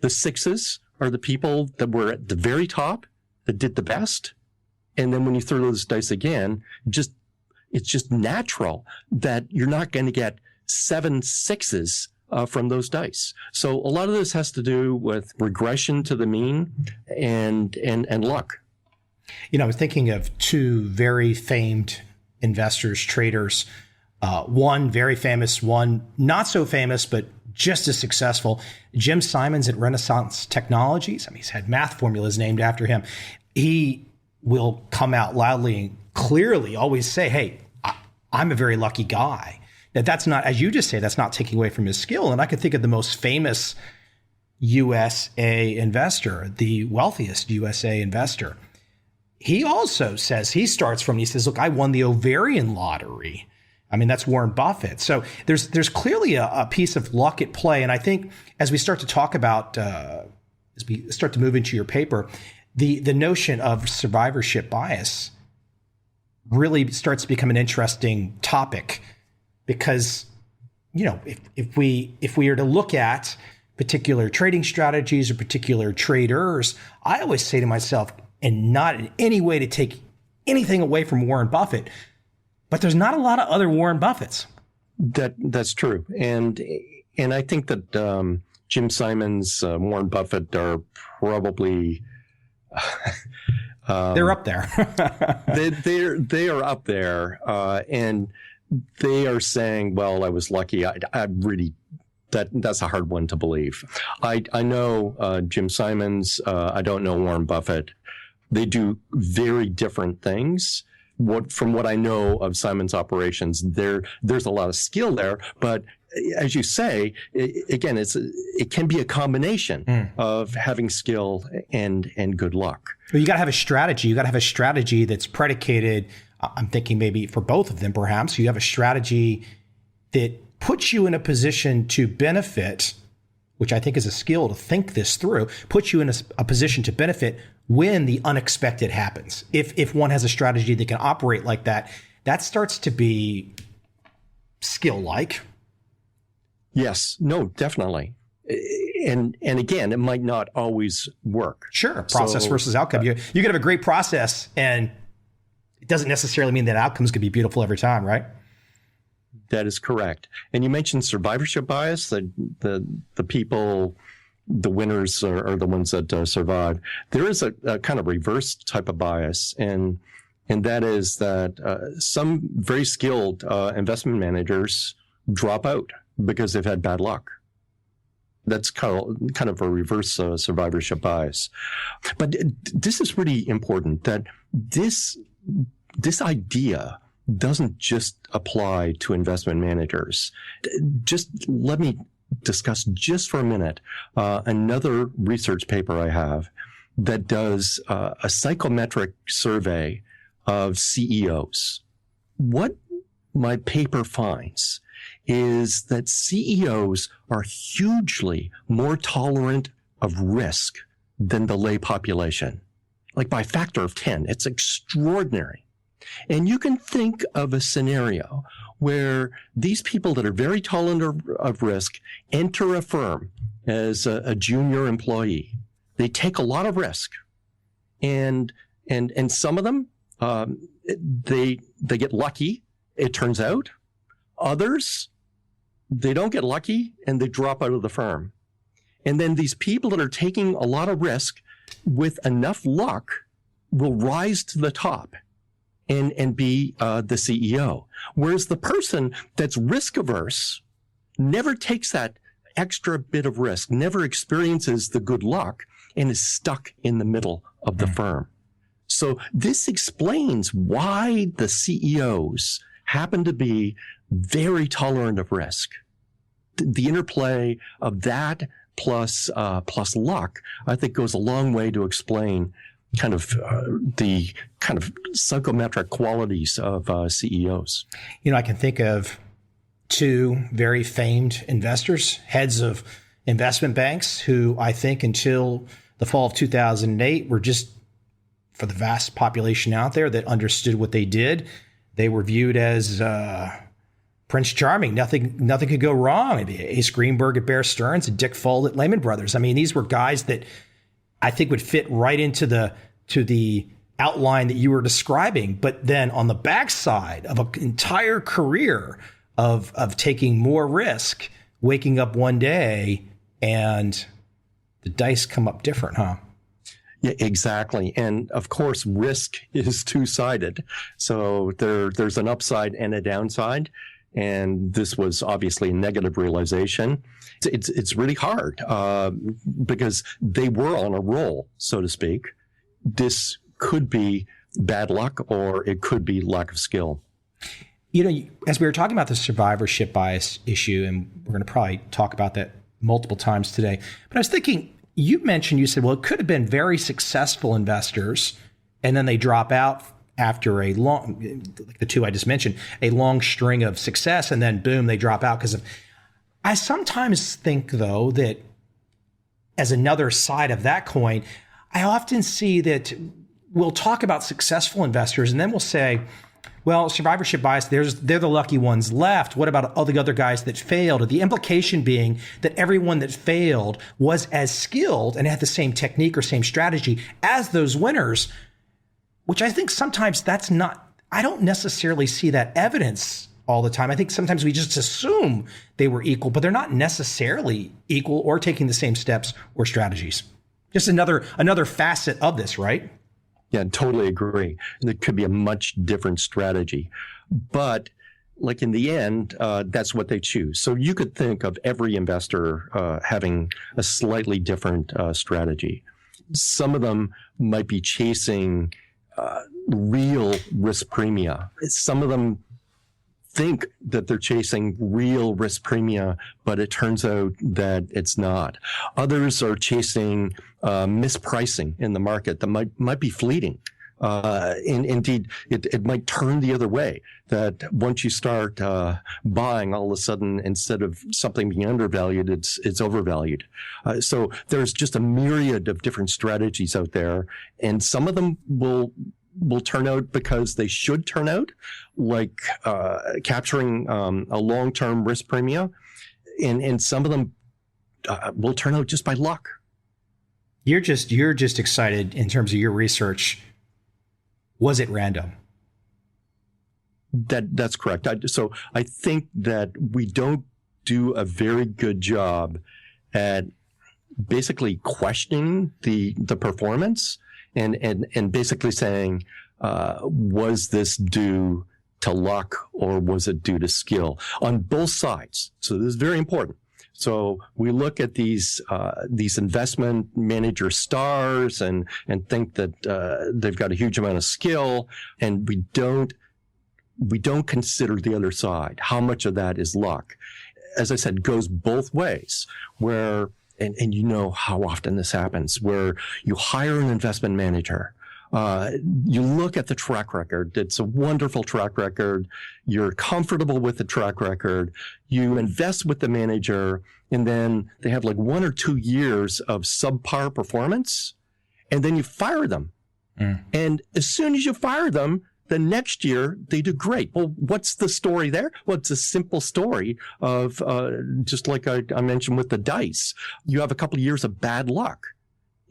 Speaker 1: The 6s are the people that were at the very top, that did the best. And then when you throw those dice again, it's just natural that you're not going to get 7 6s from those dice. So a lot of this has to do with regression to the mean and luck. You know, I was thinking of 2 very famed investors, traders. One very famous, one not so famous, but just as successful. Jim Simons at Renaissance Technologies. I mean, he's had math formulas named after him. He will come out loudly and clearly always say, hey, I'm a very lucky guy. That's not, as you just say, that's not taking away from his skill. And I could think of the most famous USA investor, the wealthiest USA investor. He also says, he says, look, I won the ovarian lottery. I mean, that's Warren Buffett. So there's clearly a piece of luck at play. And I think as we start to talk about, as we start to move into your paper, the notion of survivorship bias really starts to become an interesting topic, because, you know, if we are to look at particular trading strategies or particular traders, I always say to myself, and not in any way to take anything away from Warren Buffett, but there's not a lot of other Warren Buffetts.
Speaker 4: That's true, and I think that Jim Simons, Warren Buffett are probably
Speaker 1: they're up there.
Speaker 4: they are up there, and they are saying, "Well, I was lucky." I really that's a hard one to believe. I know Jim Simons. I don't know Warren Buffett. They do very different things. From what I know of Simon's operations, there's a lot of skill there, but as you say, it can be a combination of having skill and good luck.
Speaker 1: Well, you got to have a strategy. You got to have a strategy that's predicated. I'm thinking maybe for both of them, perhaps you have a strategy that puts you in a position to benefit, which I think is a skill to think this through, puts you in a position to benefit when the unexpected happens. If one has a strategy that can operate like that, that starts to be skill-like.
Speaker 4: Yes, no, definitely. And again, it might not always work.
Speaker 1: Sure, process versus outcome. You could have a great process, and it doesn't necessarily mean that outcome's going to be beautiful every time, right?
Speaker 4: That is correct. And you mentioned survivorship bias, the people, the winners are the ones that survive. There is a kind of reverse type of bias, and that is that some very skilled investment managers drop out because they've had bad luck. That's kind of a reverse survivorship bias. But this is really important, that this idea doesn't just apply to investment managers. Just let me discuss just for a minute another research paper I have that does a psychometric survey of CEOs. What my paper finds is that CEOs are hugely more tolerant of risk than the lay population, like by a factor of 10. It's extraordinary. And you can think of a scenario where these people that are very tolerant of risk enter a firm as a junior employee. They take a lot of risk, and some of them they get lucky, it turns out. Others, they don't get lucky and they drop out of the firm. And then these people that are taking a lot of risk with enough luck will rise to the top and be the CEO. Whereas the person that's risk averse never takes that extra bit of risk, never experiences the good luck, and is stuck in the middle of the firm. So this explains why the CEOs happen to be very tolerant of risk. The interplay of that plus luck, I think, goes a long way to explain kind of the kind of psychometric qualities of CEOs.
Speaker 1: You know, I can think of two very famed investors, heads of investment banks, who I think until the fall of 2008 were just, for the vast population out there that understood what they did, they were viewed as Prince Charming. Nothing could go wrong. Ace Greenberg at Bear Stearns and Dick Fuld at Lehman Brothers. I mean, these were guys that I think would fit right into the outline that you were describing. But then on the backside of an entire career of taking more risk, waking up one day and the dice come up different, huh?
Speaker 4: Yeah, exactly. And of course, risk is two-sided. So there's an upside and a downside. And this was obviously a negative realization. It's really hard because they were on a roll, so to speak. This could be bad luck, or it could be lack of skill.
Speaker 1: You know, as we were talking about the survivorship bias issue, and we're going to probably talk about that multiple times today, but I was thinking, you said, well, it could have been very successful investors, and then they drop out after a long, like the two I just mentioned, a long string of success, and then boom, they drop out because of. I sometimes think, though, that as another side of that coin, I often see that we'll talk about successful investors and then we'll say, well, survivorship bias, they're the lucky ones left. What about all the other guys that failed? The implication being that everyone that failed was as skilled and had the same technique or same strategy as those winners, which I think sometimes that's not, I don't necessarily see that evidence all the time. I think sometimes we just assume they were equal, but they're not necessarily equal or taking the same steps or strategies. Just another facet of this, right?
Speaker 4: Yeah, totally agree. It could be a much different strategy. But like in the end, that's what they choose. So you could think of every investor having a slightly different strategy. Some of them might be chasing real risk premia. Some of them think that they're chasing real risk premia, but it turns out that it's not. Others are chasing mispricing in the market that might be fleeting. Indeed, it might turn the other way, that once you start buying, all of a sudden, instead of something being undervalued, it's overvalued. So there's just a myriad of different strategies out there, and some of them will turn out because they should turn out, like capturing a long-term risk premium, and some of them will turn out just by luck.
Speaker 1: You're just excited in terms of your research. Was it random?
Speaker 4: That's correct. So I think that we don't do a very good job at basically questioning the performance and basically saying, was this due to luck or was it due to skill on both sides? So this is very important. So we look at these investment manager stars and think that they've got a huge amount of skill, and we don't consider the other side. How much of that is luck? As I said, goes both ways, where and you know how often this happens, where you hire an investment manager. You look at the track record. It's a wonderful track record. You're comfortable with the track record. You invest with the manager, and then they have like 1 or 2 years of subpar performance, and then you fire them. And as soon as you fire them, the next year they do great. Well, what's the story there? Well, it's a simple story of just like I mentioned with the dice. You have a couple of years of bad luck.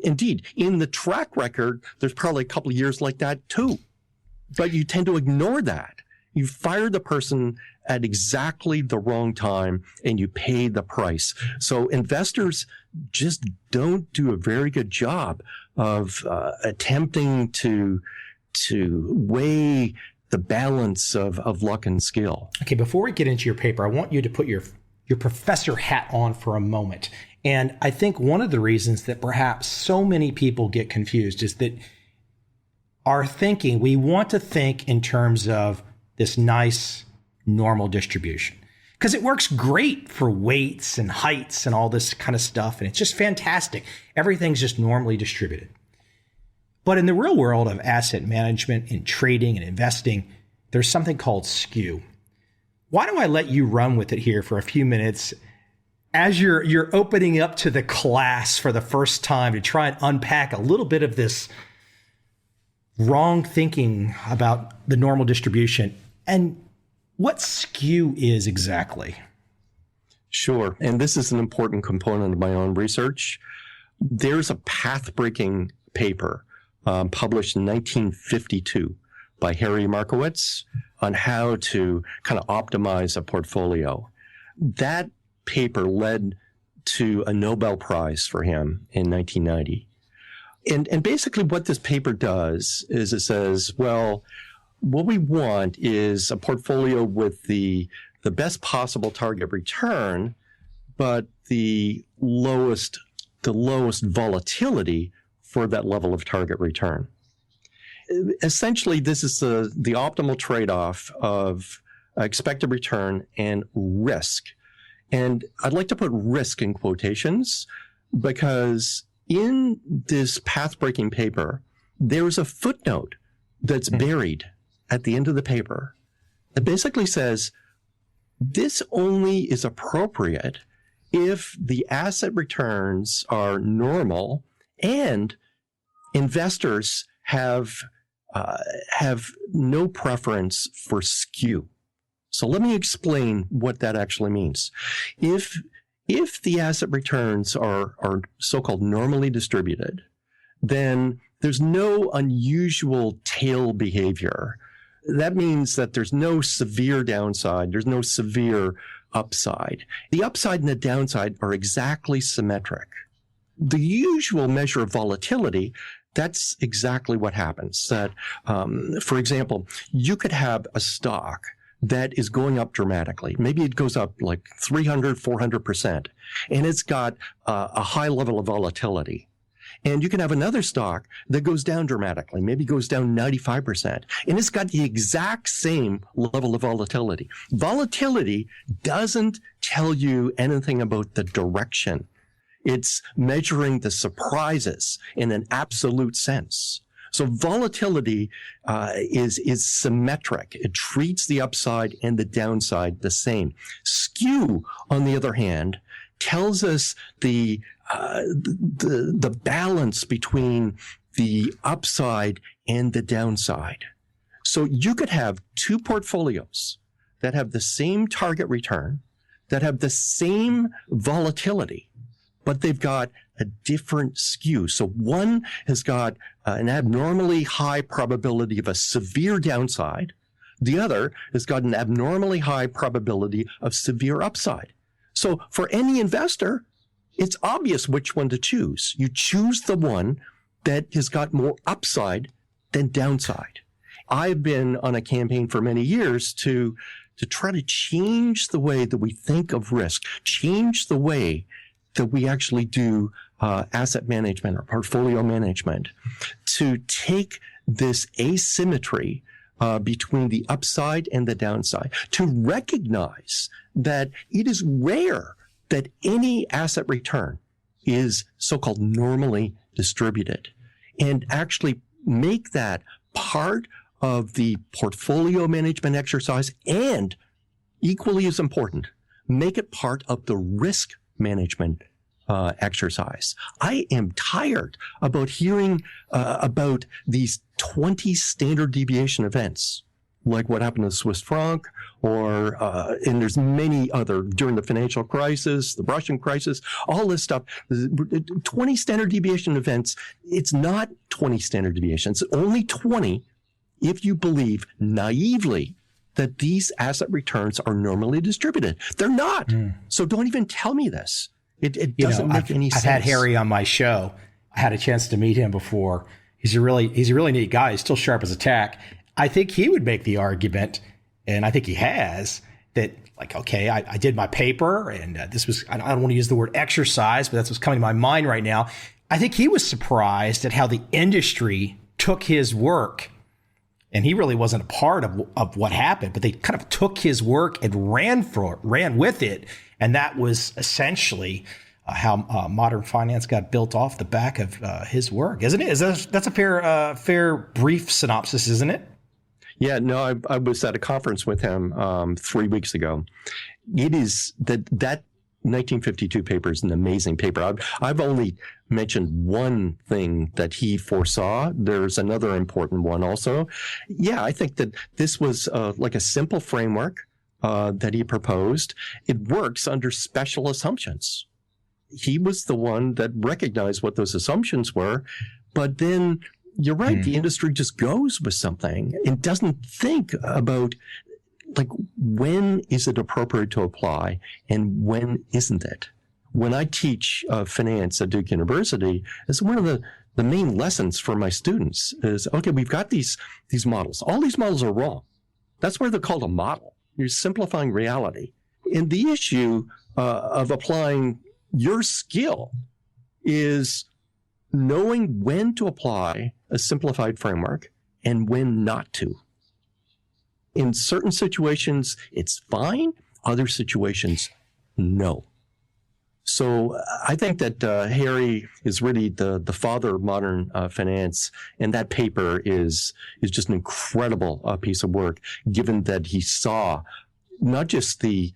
Speaker 4: Indeed, in the track record, there's probably a couple of years like that too. But you tend to ignore that. You fire the person at exactly the wrong time and you pay the price. So investors just don't do a very good job of attempting to weigh the balance of luck and skill.
Speaker 1: Okay, before we get into your paper, I want you to put your professor hat on for a moment. And I think one of the reasons that perhaps so many people get confused is that we want to think in terms of this nice normal distribution, because it works great for weights and heights and all this kind of stuff. And it's just fantastic. Everything's just normally distributed. But in the real world of asset management and trading and investing, there's something called skew. Why don't I let you run with it here for a few minutes as you're opening up to the class for the first time to try and unpack a little bit of this wrong thinking about the normal distribution and what skew is exactly.
Speaker 4: Sure. And this is an important component of my own research. There's a path-breaking paper published in 1952 by Harry Markowitz on how to kind of optimize a portfolio. That paper led to a Nobel Prize for him in 1990. And basically what this paper does is it says, well, what we want is a portfolio with the best possible target return, but the lowest volatility for that level of target return. Essentially, this is the optimal trade-off of expected return and risk. And I'd like to put risk in quotations because in this path-breaking paper, there is a footnote that's buried at the end of the paper that basically says this only is appropriate if the asset returns are normal and investors have no preference for skew. So let me explain what that actually means. If the asset returns are so-called normally distributed, then there's no unusual tail behavior. That means that there's no severe downside. There's no severe upside. The upside and the downside are exactly symmetric. The usual measure of volatility, that's exactly what happens. That, for example, you could have a stock that is going up dramatically. Maybe it goes up like 300, 400%, and it's got a high level of volatility. And you can have another stock that goes down dramatically, maybe goes down 95%, and it's got the exact same level of volatility. Volatility doesn't tell you anything about the direction. It's measuring the surprises in an absolute sense. So volatility is symmetric. It treats the upside and the downside the same. Skew, on the other hand, tells us the balance between the upside and the downside. So you could have two portfolios that have the same target return, that have the same volatility, but they've got a different skew. So one has got an abnormally high probability of a severe downside. The other has got an abnormally high probability of severe upside. So for any investor, it's obvious which one to choose. You choose the one that has got more upside than downside. I've been on a campaign for many years to try to change the way that we think of risk, change the way that we actually do asset management or portfolio management, to take this asymmetry between the upside and the downside, to recognize that it is rare that any asset return is so-called normally distributed, and actually make that part of the portfolio management exercise, and equally as important, make it part of the risk management exercise. I am tired about hearing about these 20 standard deviation events, like what happened to the Swiss franc, or and there's many other during the financial crisis, the Russian crisis, all this stuff. 20 standard deviation events. It's not 20 standard deviations. Only 20 if you believe naively that these asset returns are normally distributed. They're not. So don't even tell me this. It doesn't make any sense.
Speaker 2: I've had Harry on my show. I had a chance to meet him before. He's a really neat guy. He's still sharp as a tack. I think he would make the argument, and I think he has, that like, okay, I did my paper, and this was, I don't want to use the word exercise, but that's what's coming to my mind right now. I think he was surprised at how the industry took his work, and he really wasn't a part of what happened, but they kind of took his work and ran with it. And that was essentially how modern finance got built off the back of his work, isn't it? That's a fair brief synopsis, isn't it?
Speaker 4: Yeah, no, I was at a conference with him 3 weeks ago. It is that 1952 paper is an amazing paper. I've only mentioned one thing that he foresaw. There's another important one also. Yeah, I think that this was like a simple framework that he proposed. It works under special assumptions. He was the one that recognized what those assumptions were, but then you're right, the industry just goes with something and doesn't think about, like, when is it appropriate to apply and when isn't it? When I teach finance at Duke University, it's one of the main lessons for my students is, okay, we've got these models. All these models are wrong. That's why they're called a model. You're simplifying reality. And the issue of applying your skill is knowing when to apply a simplified framework and when not to. In certain situations, it's fine. Other situations, no. So I think that Harry is really the father of modern finance, and that paper is just an incredible piece of work, given that he saw not just the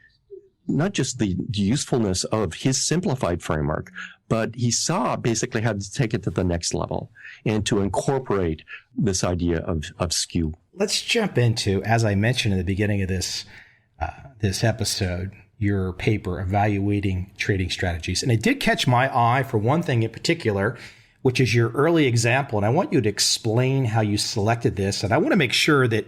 Speaker 4: usefulness of his simplified framework, but he saw basically how to take it to the next level and to incorporate this idea of skew.
Speaker 1: Let's jump into, as I mentioned in the beginning of this episode, your paper, Evaluating Trading Strategies. And it did catch my eye for one thing in particular, which is your early example. And I want you to explain how you selected this. And I want to make sure that,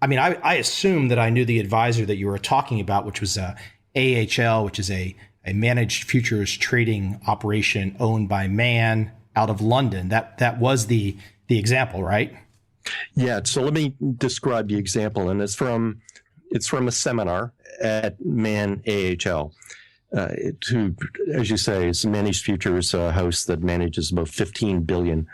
Speaker 1: I assume that I knew the advisor that you were talking about, which was AHL, which is a managed futures trading operation owned by Mann out of London. That was the example, right?
Speaker 4: Yeah. So let me describe the example. And it's from a seminar at Mann AHL, who, as you say, is a managed futures house that manages about $15 billion.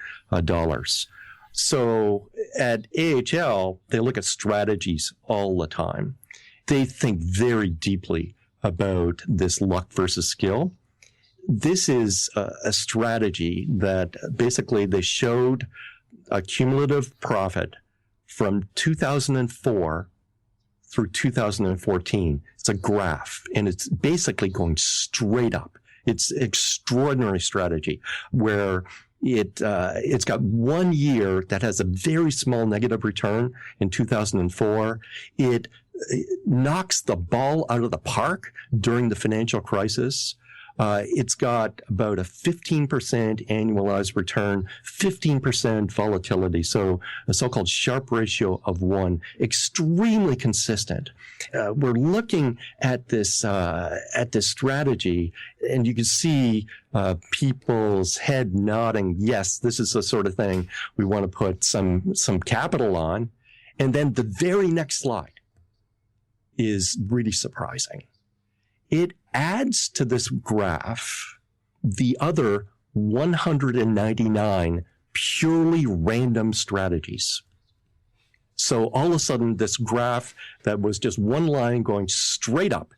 Speaker 4: So at AHL, they look at strategies all the time. They think very deeply about this luck versus skill. This is a strategy that basically they showed a cumulative profit from 2004 through 2014. It's a graph, and it's basically going straight up. It's extraordinary strategy where it's got 1 year that has a very small negative return in 2004. It knocks the ball out of the park during the financial crisis. It's got about a 15% annualized return, 15% volatility, so a so-called Sharpe ratio of 1, extremely consistent. We're looking at this strategy, and you can see people's head nodding. Yes, this is the sort of thing we want to put some capital on. And then the very next slide is really surprising. It adds to this graph the other 199 purely random strategies. So all of a sudden, this graph that was just one line going straight up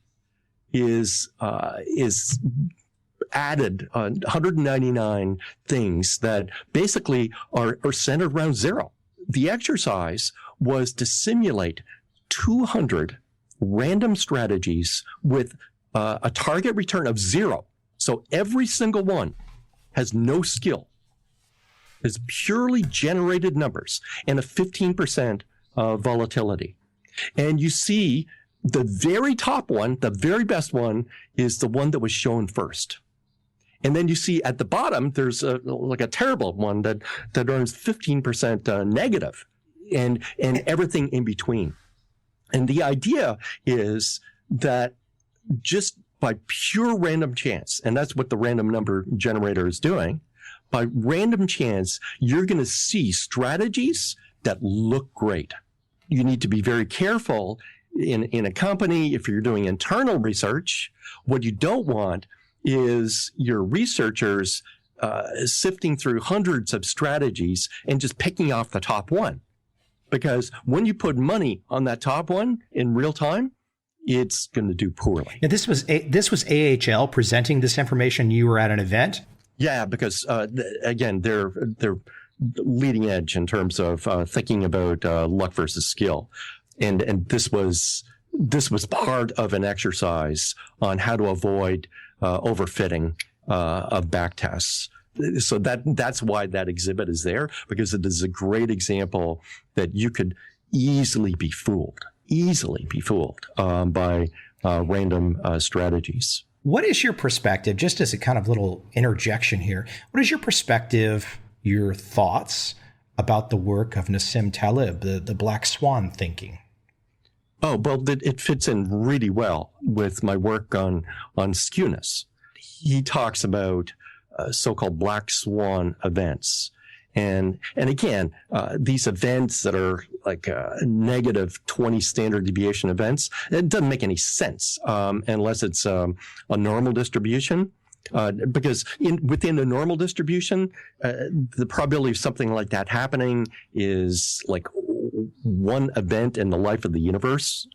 Speaker 4: is added 199 things that basically are centered around zero. The exercise was to simulate 200 random strategies with a target return of 0. So every single one has no skill. It's purely generated numbers and a 15% volatility. And you see the very top one, the very best one, is the one that was shown first. And then you see at the bottom, there's a terrible one that earns 15% negative, and everything in between. And the idea is that just by pure random chance, and that's what the random number generator is doing, by random chance, you're going to see strategies that look great. You need to be very careful in a company. If you're doing internal research, what you don't want is your researchers sifting through hundreds of strategies and just picking off the top one. Because when you put money on that top one in real time, it's going to do poorly.
Speaker 1: Now, this was AHL presenting this information. You were at an event?
Speaker 4: Yeah, because again, they're leading edge in terms of thinking about luck versus skill, and this was part of an exercise on how to avoid overfitting of back tests. So that's why that exhibit is there, because it is a great example that you could easily be fooled by random strategies.
Speaker 1: What is your perspective, just as a kind of little interjection here, what is your perspective, your thoughts about the work of Nassim Taleb, the black swan thinking?
Speaker 4: Oh, well, it fits in really well with my work on skewness. He talks about so-called black swan events. And again, these events that are like negative 20 standard deviation events, it doesn't make any sense unless it's a normal distribution. Because within a normal distribution, the probability of something like that happening is like one event in the life of the universe,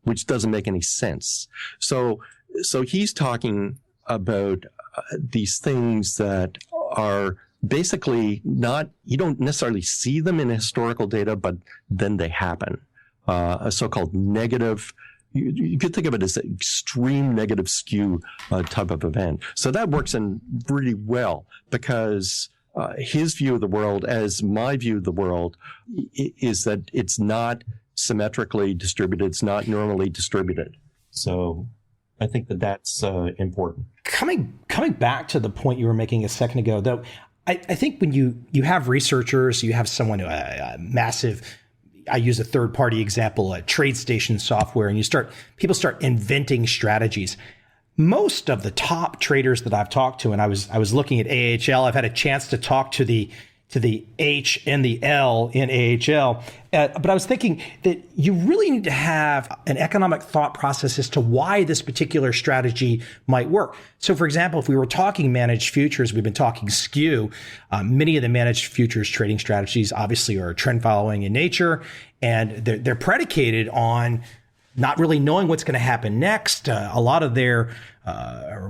Speaker 4: which doesn't make any sense. So he's talking about these things that are basically not, you don't necessarily see them in historical data, but then they happen. A so-called negative, you could think of it as an extreme negative skew type of event. So that works in really well because his view of the world, as my view of the world, is that it's not symmetrically distributed, it's not normally distributed. So I think that that's important.
Speaker 1: Coming back to the point you were making a second ago, though, I think when you have researchers, you have someone massive. I use a third party example, a TradeStation software, and people start inventing strategies. Most of the top traders that I've talked to, and I was looking at AHL, I've had a chance to talk to the H and the L in AHL. But I was thinking that you really need to have an economic thought process as to why this particular strategy might work. So, for example, if we were talking managed futures, we've been talking skew. Many of the managed futures trading strategies obviously are trend following in nature, and they're predicated on not really knowing what's going to happen next. A lot of their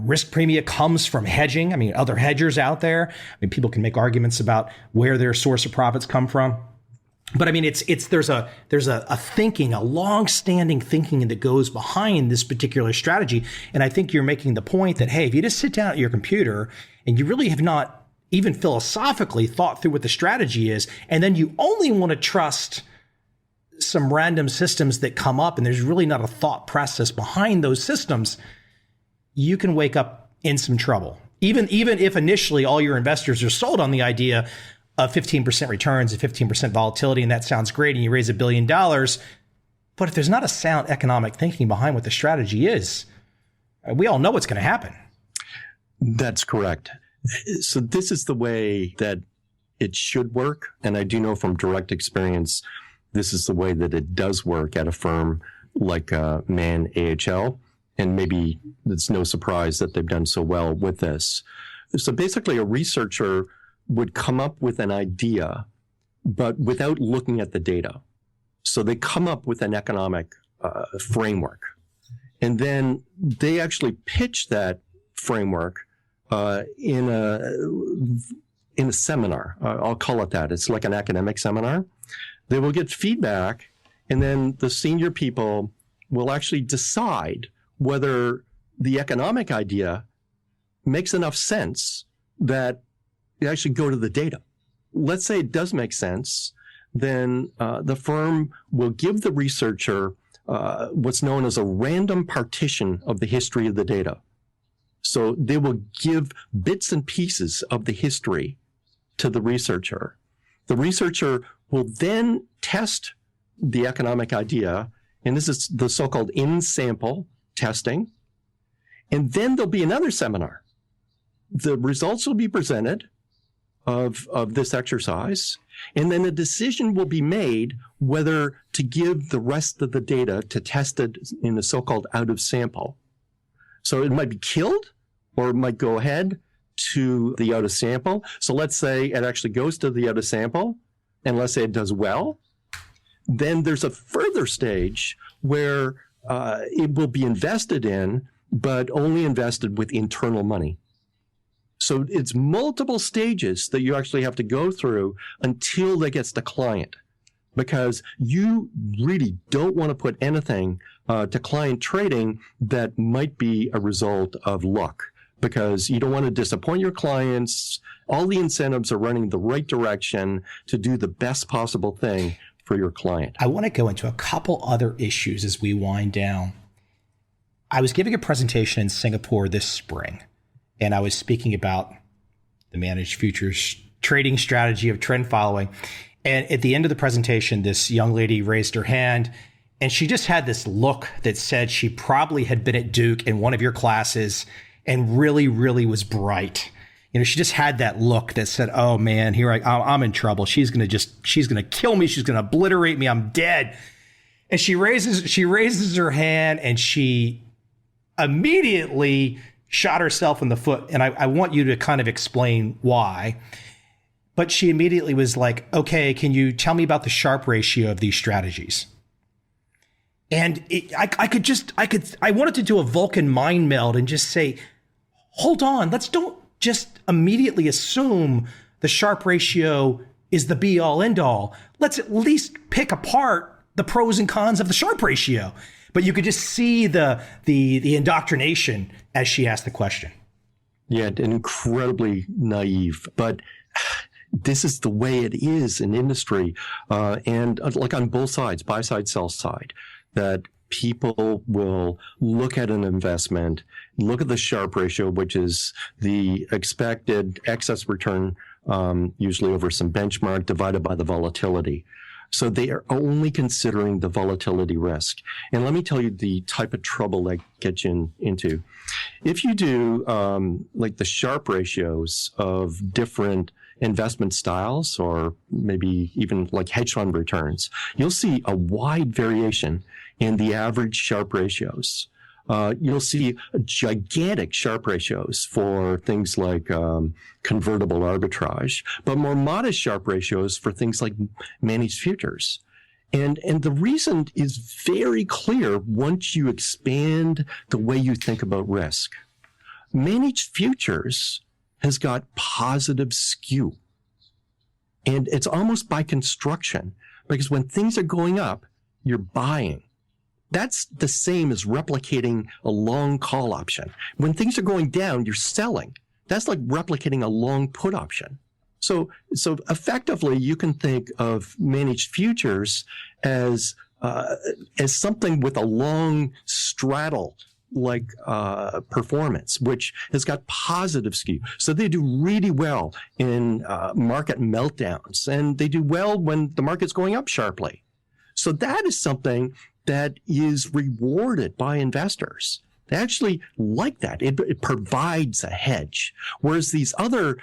Speaker 1: risk premium comes from hedging. I mean, other hedgers out there. I mean, people can make arguments about where their source of profits come from. But I mean, there's a thinking, a long-standing thinking that goes behind this particular strategy. And I think you're making the point that, hey, if you just sit down at your computer and you really have not even philosophically thought through what the strategy is, and then you only want to trust some random systems that come up and there's really not a thought process behind those systems, you can wake up in some trouble. Even if initially all your investors are sold on the idea of 15% returns and 15% volatility, and that sounds great, and you raise $1 billion. But if there's not a sound economic thinking behind what the strategy is, we all know what's going to happen.
Speaker 4: That's correct. So this is the way that it should work. And I do know from direct experience, this is the way that it does work at a firm like Man AHL. And maybe it's no surprise that they've done so well with this. So basically, a researcher would come up with an idea, but without looking at the data. So they come up with an economic framework. And then they actually pitch that framework in a seminar. I'll call it that. It's like an academic seminar. They will get feedback, and then the senior people will actually decide whether the economic idea makes enough sense that you actually go to the data. Let's say it does make sense, then the firm will give the researcher what's known as a random partition of the history of the data. So they will give bits and pieces of the history to the researcher. The researcher will then test the economic idea, and this is the so-called in-sample testing. And then there'll be another seminar. The results will be presented of this exercise, and then a decision will be made whether to give the rest of the data to test it in the so-called out-of-sample. So it might be killed, or it might go ahead to the out-of-sample. So let's say it actually goes to the out-of-sample, and let's say it does well. Then there's a further stage where it will be invested in, but only invested with internal money. So it's multiple stages that you actually have to go through until it gets to client, because you really don't want to put anything to client trading that might be a result of luck, because you don't want to disappoint your clients. All the incentives are running the right direction to do the best possible thing for your client.
Speaker 1: I want to go into a couple other issues as we wind down. I was giving a presentation in Singapore this spring, and I was speaking about the managed futures trading strategy of trend following. And at the end of the presentation, this young lady raised her hand, and she just had this look that said she probably had been at Duke in one of your classes and really, really was bright. You know, she just had that look that said, "Oh man, I'm in trouble. She's going to kill me. She's going to obliterate me. I'm dead." And she raises her hand, and she immediately shot herself in the foot. And I want you to kind of explain why. But she immediately was like, "Okay, can you tell me about the Sharpe ratio of these strategies?" And I wanted to do a Vulcan mind meld and just say,
Speaker 2: hold on, let's don't just immediately assume the Sharpe ratio is the be all end all. Let's at least pick apart the pros and cons of the Sharpe ratio. But you could just see the indoctrination as she asked the question.
Speaker 4: Yeah, incredibly naive, but this is the way it is in industry, and like on both sides, buy side, sell side, that people will look at an investment, look at the Sharpe ratio, which is the expected excess return, usually over some benchmark, divided by the volatility. So they are only considering the volatility risk. And let me tell you the type of trouble that gets you into. If you do like the Sharpe ratios of different investment styles, or maybe even like hedge fund returns, you'll see a wide variation in the average Sharpe ratios. You'll see gigantic Sharpe ratios for things like convertible arbitrage, but more modest Sharpe ratios for things like managed futures. And the reason is very clear once you expand the way you think about risk. Managed futures has got positive skew. And it's almost by construction, because when things are going up, you're buying. That's the same as replicating a long call option. When things are going down, you're selling. That's like replicating a long put option. So effectively, you can think of managed futures as something with a long straddle like performance, which has got positive skew. So they do really well in market meltdowns, and they do well when the market's going up sharply. So that is something that is rewarded by investors. They actually like that. It provides a hedge. Whereas these other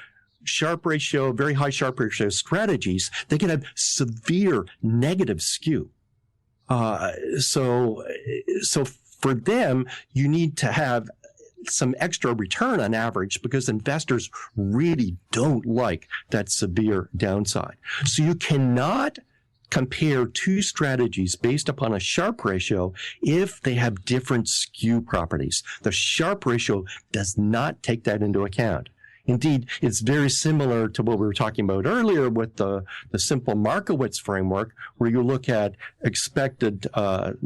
Speaker 4: Sharpe ratio, very high Sharpe ratio strategies, they can have severe negative skew. So for them, you need to have some extra return on average, because investors really don't like that severe downside. So you cannot compare two strategies based upon a Sharpe ratio if they have different skew properties. The Sharpe ratio does not take that into account. Indeed, it's very similar to what we were talking about earlier with the simple Markowitz framework, where you look at expected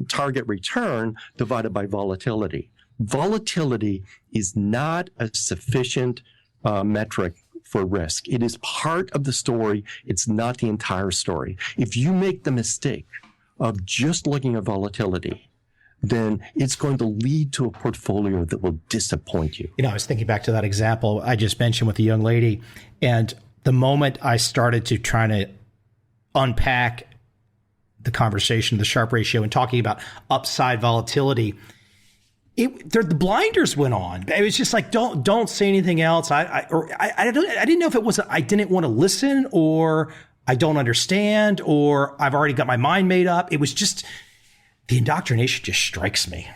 Speaker 4: target return divided by volatility. Volatility is not a sufficient metric for risk. It is part of the story. It's not the entire story. If you make the mistake of just looking at volatility, then it's going to lead to a portfolio that will disappoint you.
Speaker 2: You know, I was thinking back to that example I just mentioned with the young lady, and the moment I started to try to unpack the conversation, the Sharpe ratio, and talking about upside volatility, the blinders went on. It was just like, don't say anything else. I didn't know if it was I didn't want to listen, or I don't understand, or I've already got my mind made up. It was just, the indoctrination just strikes me.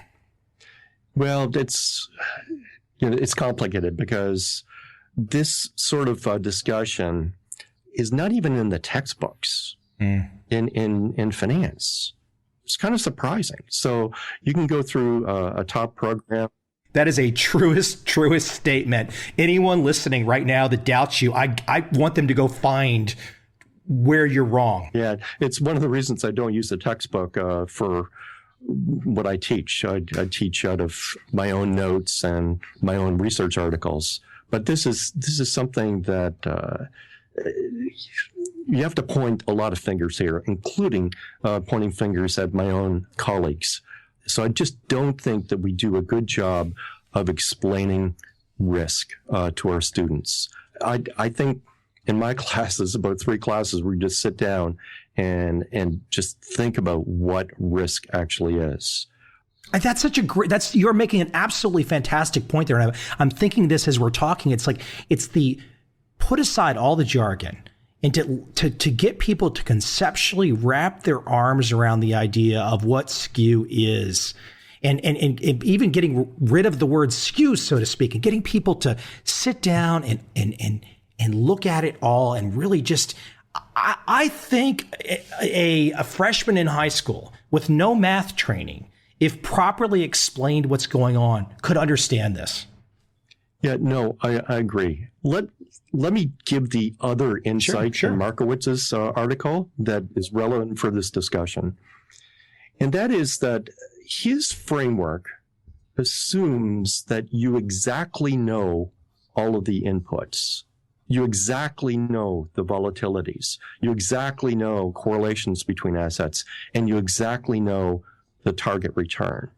Speaker 4: Well, it's complicated, because this sort of discussion is not even in the textbooks in finance. It's kind of surprising. So you can go through a top program.
Speaker 2: That is a truest statement. Anyone listening right now that doubts you, I want them to go find where you're wrong.
Speaker 4: Yeah, it's one of the reasons I don't use the textbook for what I teach. I teach out of my own notes and my own research articles. But this is something that you have to point a lot of fingers here, including pointing fingers at my own colleagues. So I just don't think that we do a good job of explaining risk to our students. I think in my classes, about 3 classes, where we just sit down and just think about what risk actually is.
Speaker 2: That's such a great, you're making an absolutely fantastic point there. And I'm thinking this as we're talking, it's the put aside all the jargon and to get people to conceptually wrap their arms around the idea of what skew is. And even getting rid of the word skew, so to speak, and getting people to sit down and look at it all and really just, I think a freshman in high school with no math training, if properly explained what's going on, could understand this.
Speaker 4: Yeah, no, I agree. Let me give the other insight
Speaker 1: Sure.
Speaker 4: in Markowitz's article that is relevant for this discussion. And that is that his framework assumes that you exactly know all of the inputs. You exactly know the volatilities. You exactly know correlations between assets, and you exactly know the target return.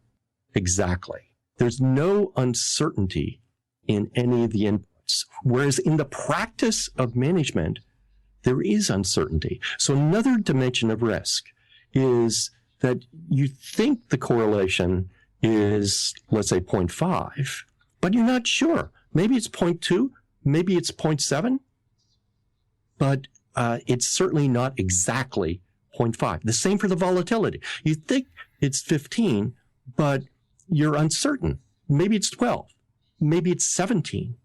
Speaker 4: Exactly. There's no uncertainty in any of the inputs. Whereas in the practice of management, there is uncertainty. So another dimension of risk is that you think the correlation is, let's say, 0.5, but you're not sure. Maybe it's 0.2, maybe it's 0.7, but it's certainly not exactly 0.5. The same for the volatility. You think it's 15, but you're uncertain. Maybe it's 12, maybe it's 17.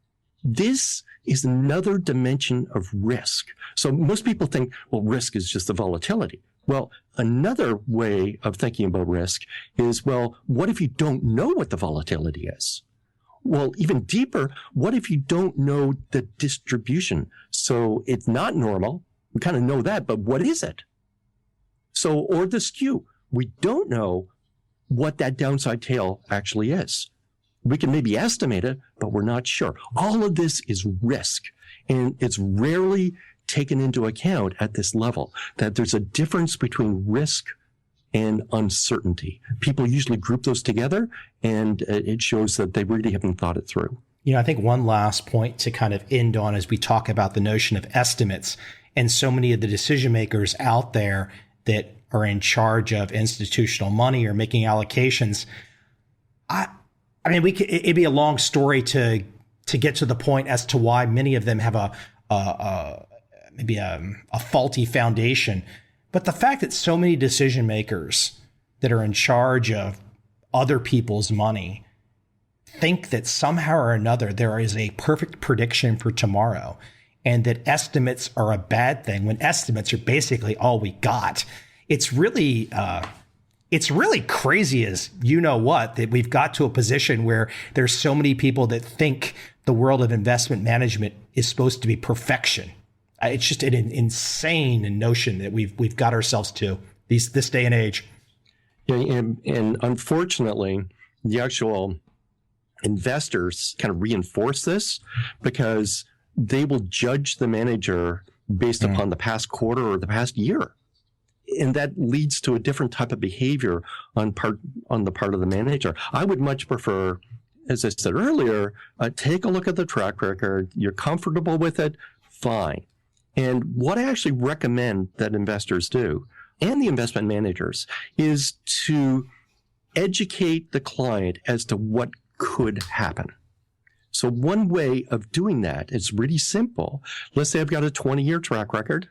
Speaker 4: This is another dimension of risk. So most people think, well, risk is just the volatility. Well, another way of thinking about risk is, well, what if you don't know what the volatility is? Well, even deeper, what if you don't know the distribution? So it's not normal. We kind of know that, but what is it? So, or the skew. We don't know what that downside tail actually is. We can maybe estimate it, but we're not sure. All of this is risk, and it's rarely taken into account at this level, that there's a difference between risk and uncertainty. People usually group those together, and it shows that they really haven't thought it through.
Speaker 1: I think one last point to kind of end on as we talk about the notion of estimates and so many of the decision makers out there that are in charge of institutional money or making allocations. I mean, it'd be a long story to get to the point as to why many of them have maybe a faulty foundation. But the fact that so many decision makers that are in charge of other people's money think that somehow or another there is a perfect prediction for tomorrow, and that estimates are a bad thing when estimates are basically all we got. It's really crazy as you know what, that we've got to a position where there's so many people that think the world of investment management is supposed to be perfection. It's just an insane notion that we've got ourselves to this day and age.
Speaker 4: Yeah, and unfortunately, the actual investors kind of reinforce this because they will judge the manager based upon the past quarter or the past year. And that leads to a different type of behavior on the part of the manager. I would much prefer, as I said earlier, take a look at the track record. You're comfortable with it, fine. And what I actually recommend that investors do, and the investment managers, is to educate the client as to what could happen. So one way of doing that is really simple. Let's say I've got a 20-year track record.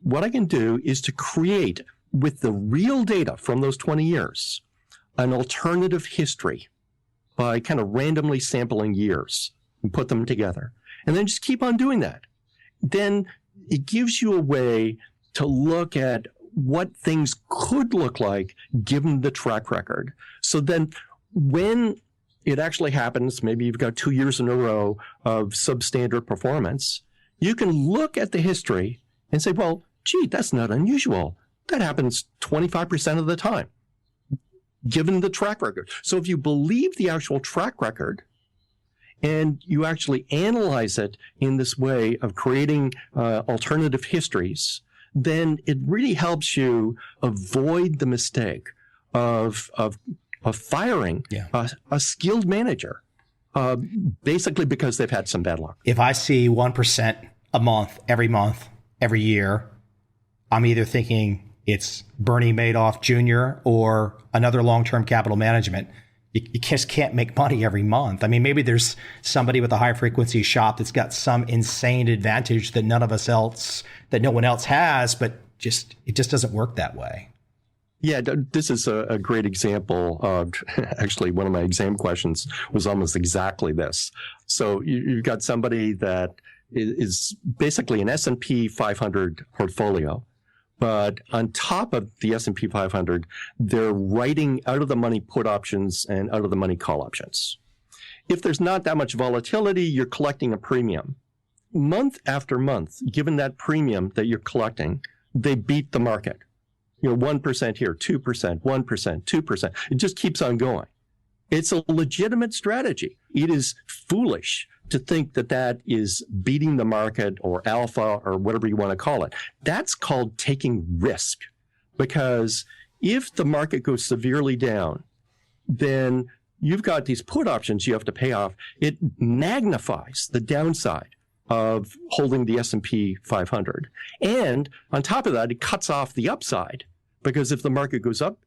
Speaker 4: What I can do is to create, with the real data from those 20 years, an alternative history by kind of randomly sampling years and put them together. And then just keep on doing that. Then it gives you a way to look at what things could look like given the track record. So then when it actually happens, maybe you've got 2 years in a row of substandard performance, you can look at the history and say, well, gee, that's not unusual. That happens 25% of the time, given the track record. So if you believe the actual track record and you actually analyze it in this way of creating alternative histories, then it really helps you avoid the mistake of firing a skilled manager, basically because they've had some bad luck.
Speaker 1: If I see 1% a month, every year, I'm either thinking it's Bernie Madoff Jr. or another long-term capital management. You just can't make money every month. I mean, maybe there's somebody with a high frequency shop that's got some insane advantage that no one else has, but it just doesn't work that way.
Speaker 4: Yeah, this is a great example of, actually, one of my exam questions was almost exactly this. So you've got somebody that is basically an S&P 500 portfolio, but on top of the S&P 500, they're writing out of the money put options and out of the money call options. if there's not that much volatility, you're collecting a premium. Month after month, given that premium that you're collecting, they beat the market. 1% here, 2%, 1%, 2%. It just keeps on going. It's a legitimate strategy. It is foolish to think that that is beating the market or alpha or whatever you want to call it. That's called taking risk, because if the market goes severely down, then you've got these put options you have to pay off. It magnifies the downside of holding the S&P 500. And on top of that, it cuts off the upside, because if the market goes up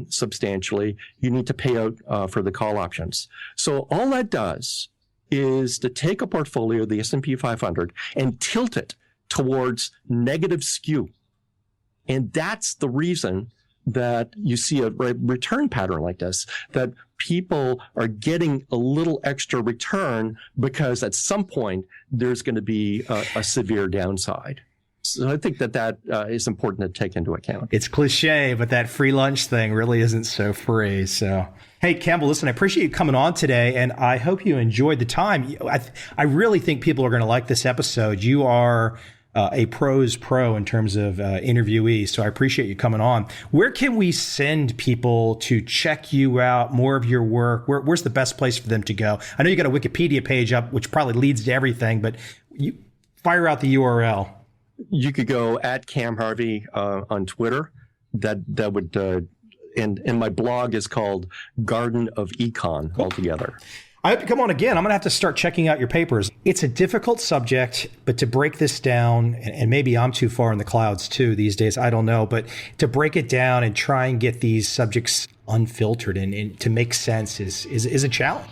Speaker 4: substantially, you need to pay out for the call options. So all that does is to take a portfolio of the S&P 500 and tilt it towards negative skew. And that's the reason that you see a return pattern like this, that people are getting a little extra return because at some point there's going to be a severe downside. So I think that is important to take into account.
Speaker 2: It's cliche, but that free lunch thing really isn't so free. So, hey, Campbell, listen, I appreciate you coming on today, and I hope you enjoyed the time. I really think people are going to like this episode. You are a pro's pro in terms of interviewee, so I appreciate you coming on. Where can we send people to check you out, more of your work? Where's the best place for them to go? I know you got a Wikipedia page up, which probably leads to everything, but you fire out the URL.
Speaker 4: You could go at Cam Harvey on Twitter. That would, and my blog is called Garden of Econ altogether.
Speaker 2: I hope you come on again. I'm going to have to start checking out your papers. It's a difficult subject, but to break this down, and maybe I'm too far in the clouds too these days, I don't know, but to break it down and try and get these subjects unfiltered and to make sense is a challenge.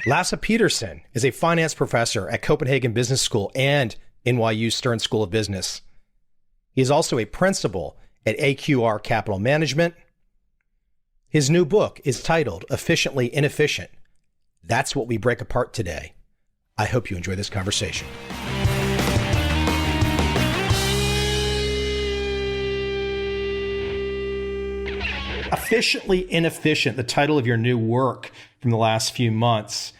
Speaker 2: Lasse Petersen is a finance professor at Copenhagen Business School and NYU Stern School of Business. He is also a principal at AQR Capital Management. His new book is titled Efficiently Inefficient. That's what we break apart today. I hope you enjoy this conversation. Efficiently Inefficient, the title of your new work from the last few months.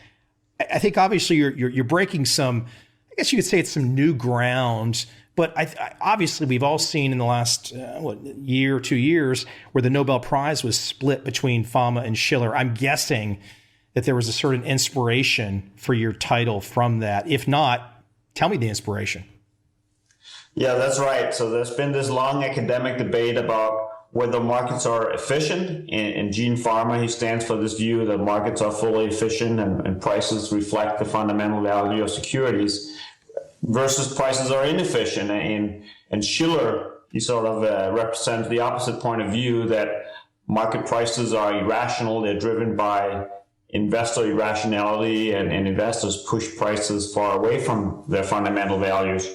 Speaker 2: I think obviously you're breaking some, I guess you could say it's some new ground, but obviously we've all seen in the last year or 2 years where the Nobel Prize was split between Fama and Schiller. I'm guessing that there was a certain inspiration for your title from that. If not, tell me the inspiration.
Speaker 5: Yeah, that's right. So there's been this long academic debate about whether markets are efficient. In Gene Farmer, he stands for this view that markets are fully efficient and prices reflect the fundamental value of securities, versus prices are inefficient. And Schiller, he sort of represents the opposite point of view, that market prices are irrational. They're driven by investor irrationality, and investors push prices far away from their fundamental values.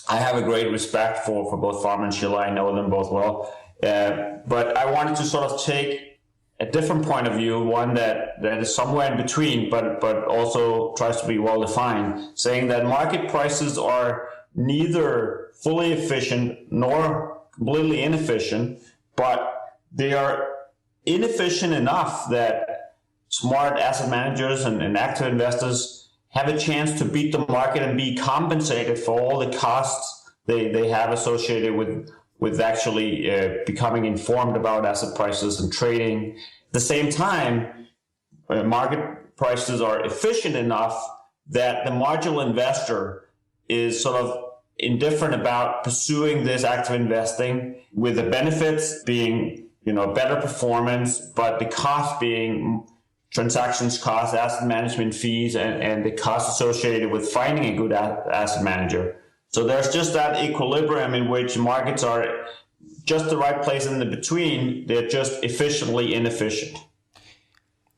Speaker 5: I have a great respect for both Farmer and Schiller. I know them both well. But I wanted to sort of take a different point of view, one that is somewhere in between, but also tries to be well defined, saying that market prices are neither fully efficient nor completely inefficient, but they are inefficient enough that smart asset managers and active investors have a chance to beat the market and be compensated for all the costs they have associated with actually becoming informed about asset prices and trading. At the same time, market prices are efficient enough that the marginal investor is sort of indifferent about pursuing this active investing, with the benefits being, better performance, but the cost being transactions costs, asset management fees, and the costs associated with finding a good asset manager. So there's just that equilibrium in which markets are just the right place in the between. They're just efficiently inefficient.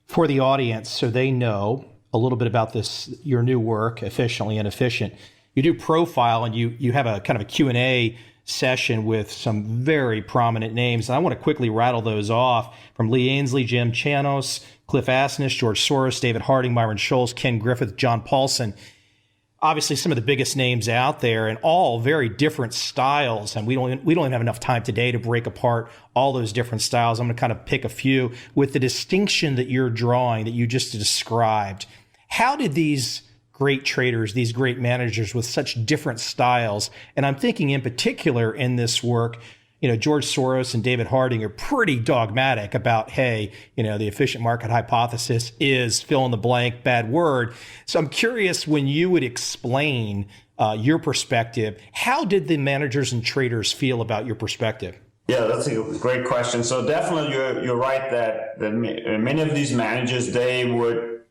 Speaker 2: For the audience, so they know a little bit about this, your new work, Efficiently Inefficient, you do profile and you have a kind of a Q&A session with some very prominent names. And I want to quickly rattle those off, from Lee Ainsley, Jim Chanos, Cliff Asness, George Soros, David Harding, Myron Scholes, Ken Griffith, John Paulson. obviously some of the biggest names out there and all very different styles. And we don't even have enough time today to break apart all those different styles. I'm going to kind of pick a few with the distinction that you're drawing that you just described. How did these great traders, these great managers with such different styles, and I'm thinking in particular in this work, George Soros and David Harding are pretty dogmatic about, hey, the efficient market hypothesis is fill in the blank, bad word. So I'm curious, when you would explain your perspective, how did the managers and traders feel about your perspective?
Speaker 5: Yeah, that's a great question. So definitely you're right that many of these managers, they would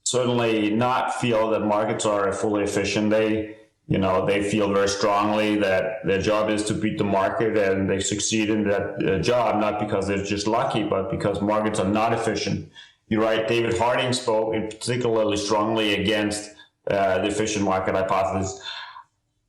Speaker 5: certainly not feel that markets are fully efficient. They feel very strongly that their job is to beat the market, and they succeed in that job, not because they're just lucky, but because markets are not efficient. You're right, David Harding spoke particularly strongly against the efficient market hypothesis.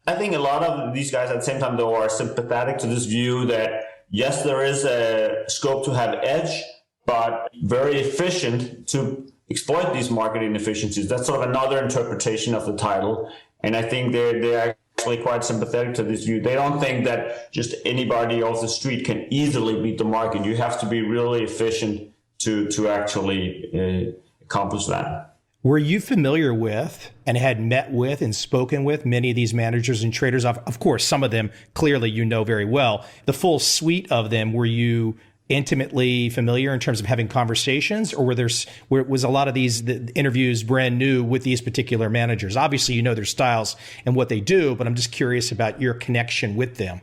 Speaker 5: I think a lot of these guys at the same time, though, are sympathetic to this view that, yes, there is a scope to have edge, but very efficient to exploit these market inefficiencies. That's sort of another interpretation of the title. And I think they're actually quite sympathetic to this view. They don't think that just anybody off the street can easily beat the market. You have to be really efficient to actually accomplish that.
Speaker 2: Were you familiar with and had met with and spoken with many of these managers and traders? Of course, some of them clearly very well. The full suite of them, were you intimately familiar in terms of having conversations, or was a lot of the interviews brand new with these particular managers? Obviously, their styles and what they do, but I'm just curious about your connection with them.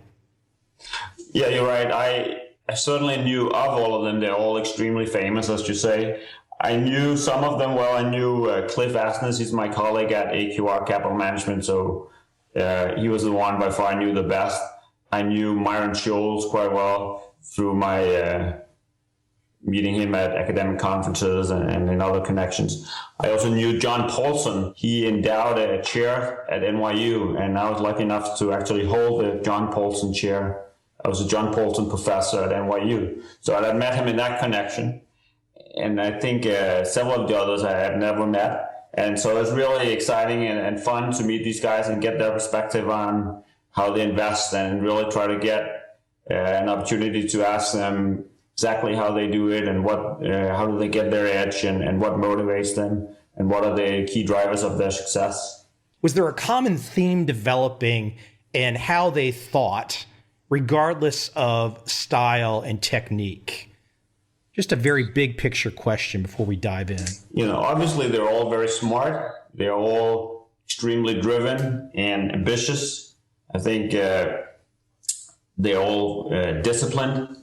Speaker 5: Yeah, you're right. I certainly knew of all of them. They're all extremely famous, as you say. I knew some of them well. I knew Cliff Asness. He's my colleague at AQR Capital Management, so he was the one by far I knew the best. I knew Myron Scholes quite well through my meeting him at academic conferences and in other connections. I also knew John Paulson. He endowed a chair at NYU, and I was lucky enough to actually hold the John Paulson chair. I was a John Paulson professor at NYU. So I met him in that connection. And I think several of the others I have never met. And so it's really exciting and fun to meet these guys and get their perspective on how they invest, and really try to get an opportunity to ask them exactly how they do it, and how do they get their edge, and what motivates them, and what are the key drivers of their success.
Speaker 2: Was there a common theme developing in how they thought, regardless of style and technique? Just a very big picture question before we dive in.
Speaker 5: Obviously they're all very smart. They're all extremely driven and ambitious. I think they're all disciplined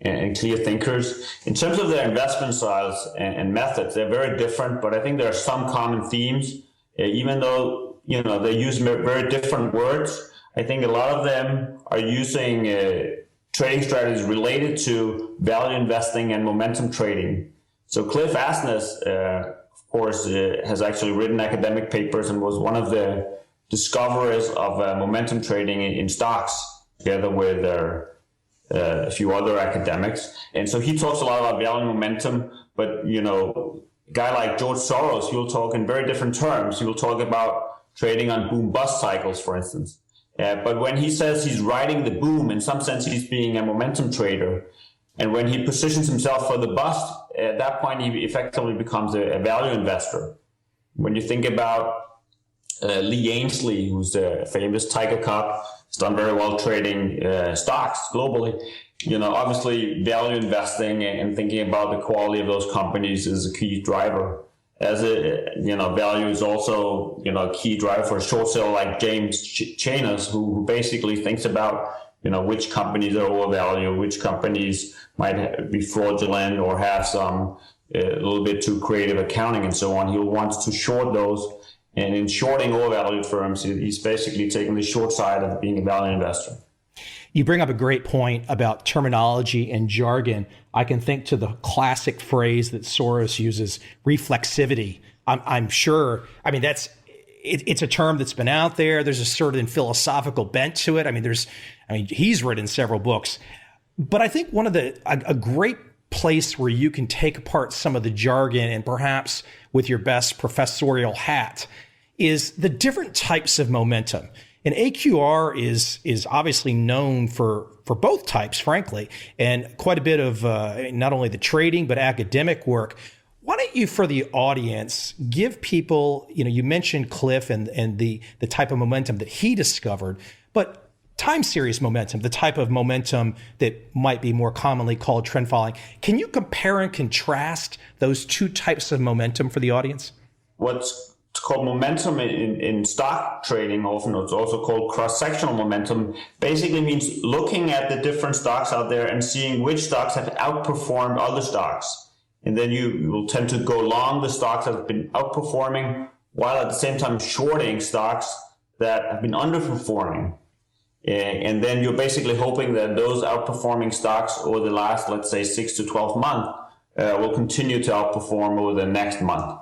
Speaker 5: and clear thinkers. In terms of their investment styles and methods, they're very different, but I think there are some common themes. Even though, they use very different words, I think a lot of them are using trading strategies related to value investing and momentum trading. So Cliff Asness, of course, has actually written academic papers and was one of the discoverers of momentum trading in stocks, together with a few other academics. And so he talks a lot about value momentum, but, a guy like George Soros, he will talk in very different terms. He will talk about trading on boom-bust cycles, for instance. But when he says he's riding the boom, in some sense, he's being a momentum trader. And when he positions himself for the bust, at that point, he effectively becomes a value investor. When you think about Lee Ainsley, who's the famous Tiger Cop, has done very well trading stocks globally. Obviously value investing and thinking about the quality of those companies is a key driver. Value is also, a key driver for a short seller like James Chanos, who basically thinks about, which companies are overvalued, which companies might be fraudulent or have some a little bit too creative accounting and so on. He'll want to short those. And in shorting overvalued firms, he's basically taking the short side of being a value investor.
Speaker 2: You bring up a great point about terminology and jargon. I can think to the classic phrase that Soros uses, reflexivity. I'm sure, it's a term that's been out there. There's a certain philosophical bent to it. He's written several books. But I think a great place where you can take apart some of the jargon and perhaps with your best professorial hat is the different types of momentum. And AQR is obviously known for both types, frankly, and quite a bit of not only the trading, but academic work. Why don't you, for the audience, give people, you mentioned Cliff and the type of momentum that he discovered, but time series momentum, the type of momentum that might be more commonly called trend following. Can you compare and contrast those two types of momentum for the audience?
Speaker 5: What's called momentum in stock trading, often it's also called cross-sectional momentum, basically means looking at the different stocks out there and seeing which stocks have outperformed other stocks. And then you will tend to go long the stocks that have been outperforming, while at the same time shorting stocks that have been underperforming. And then you're basically hoping that those outperforming stocks over the last, let's say, 6 to 12 months will continue to outperform over the next month.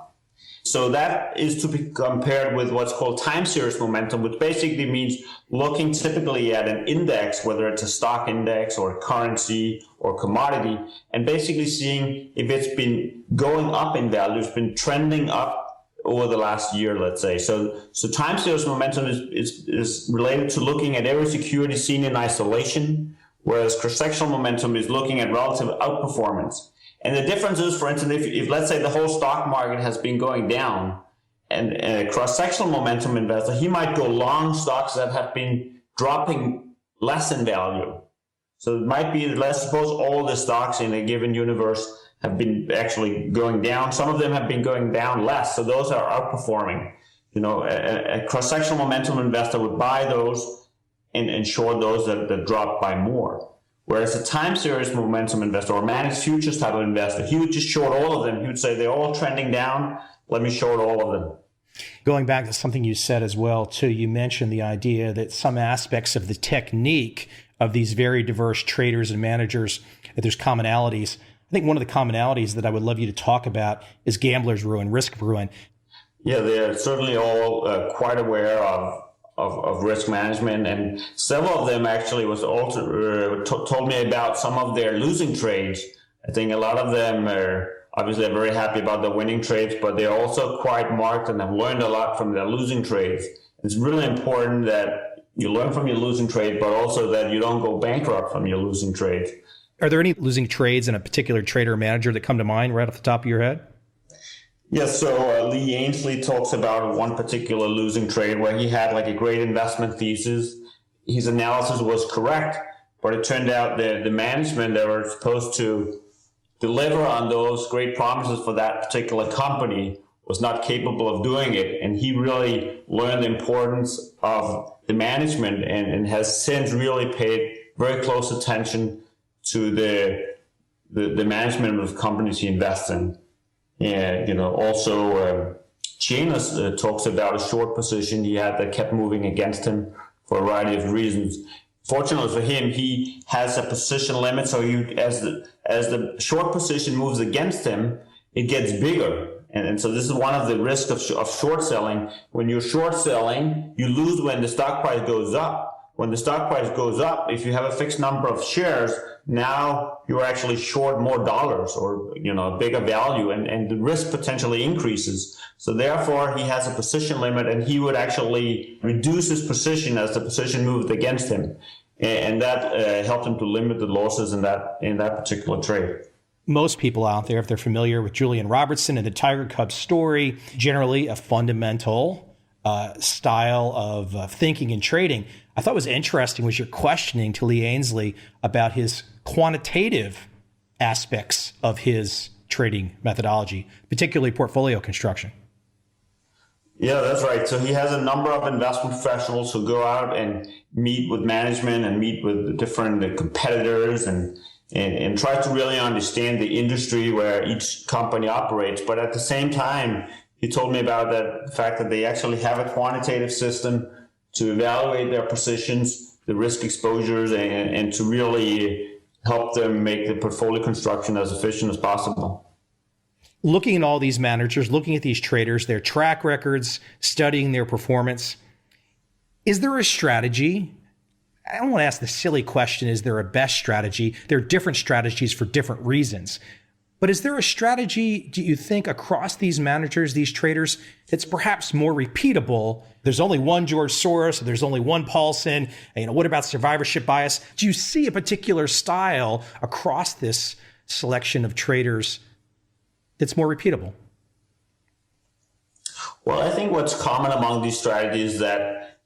Speaker 5: So that is to be compared with what's called time series momentum, which basically means looking typically at an index, whether it's a stock index or a currency or commodity, and basically seeing if it's been going up in value, it's been trending up over the last year, let's say. So time series momentum is related to looking at every security seen in isolation, whereas cross-sectional momentum is looking at relative outperformance. And the difference is, for instance, if let's say the whole stock market has been going down, and a cross-sectional momentum investor, he might go long stocks that have been dropping less in value. So it might be, let's suppose all the stocks in a given universe have been actually going down. Some of them have been going down less, so those are outperforming. A cross-sectional momentum investor would buy those and short those that drop by more. Whereas a time series momentum investor or managed futures type of investor, he would just short all of them. He would say, they're all trending down. Let me short all of them.
Speaker 2: Going back to something you said as well, too, you mentioned the idea that some aspects of the technique of these very diverse traders and managers, that there's commonalities. I think one of the commonalities that I would love you to talk about is gambler's ruin, risk ruin.
Speaker 5: Yeah, they're certainly all quite aware of risk management, and several of them actually was also told me about some of their losing trades. I think a lot of them are obviously very happy about the winning trades, but they're also quite marked and have learned a lot from their losing trades. It's really important that you learn from your losing trade, but also that you don't go bankrupt from your losing trades.
Speaker 2: Are there any losing trades in a particular trader or manager that come to mind right off the top of your head?
Speaker 5: Yes, so Lee Ainsley talks about one particular losing trade where he had like a great investment thesis. His analysis was correct, but it turned out that the management that were supposed to deliver on those great promises for that particular company was not capable of doing it. And he really learned the importance of the management and has since really paid very close attention to the management of the companies he invests in. And, also Chinas talks about a short position he had that kept moving against him for a variety of reasons. Fortunately for him, he has a position limit, so as the short position moves against him, it gets bigger. And so this is one of the risks of short selling. When you're short selling, you lose when the stock price goes up. When the stock price goes up, if you have a fixed number of shares, now you're actually short more dollars or, a bigger value, and the risk potentially increases. So therefore, he has a position limit, and he would actually reduce his position as the position moved against him. And that helped him to limit the losses in that particular trade.
Speaker 2: Most people out there, if they're familiar with Julian Robertson and the Tiger Cubs story, generally a fundamental style of thinking and trading. I thought was interesting was your questioning to Lee Ainsley about his quantitative aspects of his trading methodology, particularly portfolio construction.
Speaker 5: Yeah, that's right. So he has a number of investment professionals who go out and meet with management and meet with the different competitors and try to really understand the industry where each company operates. But at the same time, he told me about the fact that they actually have a quantitative system to evaluate their positions, the risk exposures, and to really help them make the portfolio construction as efficient as possible.
Speaker 2: Looking at all these managers, looking at these traders, their track records, studying their performance, is there a strategy? I don't want to ask the silly question, is there a best strategy? There are different strategies for different reasons. But is there a strategy, do you think, across these managers, these traders, that's perhaps more repeatable? There's only one George Soros, or there's only one Paulson. What about survivorship bias? Do you see a particular style across this selection of traders that's more repeatable?
Speaker 5: Well, I think what's common among these strategies is that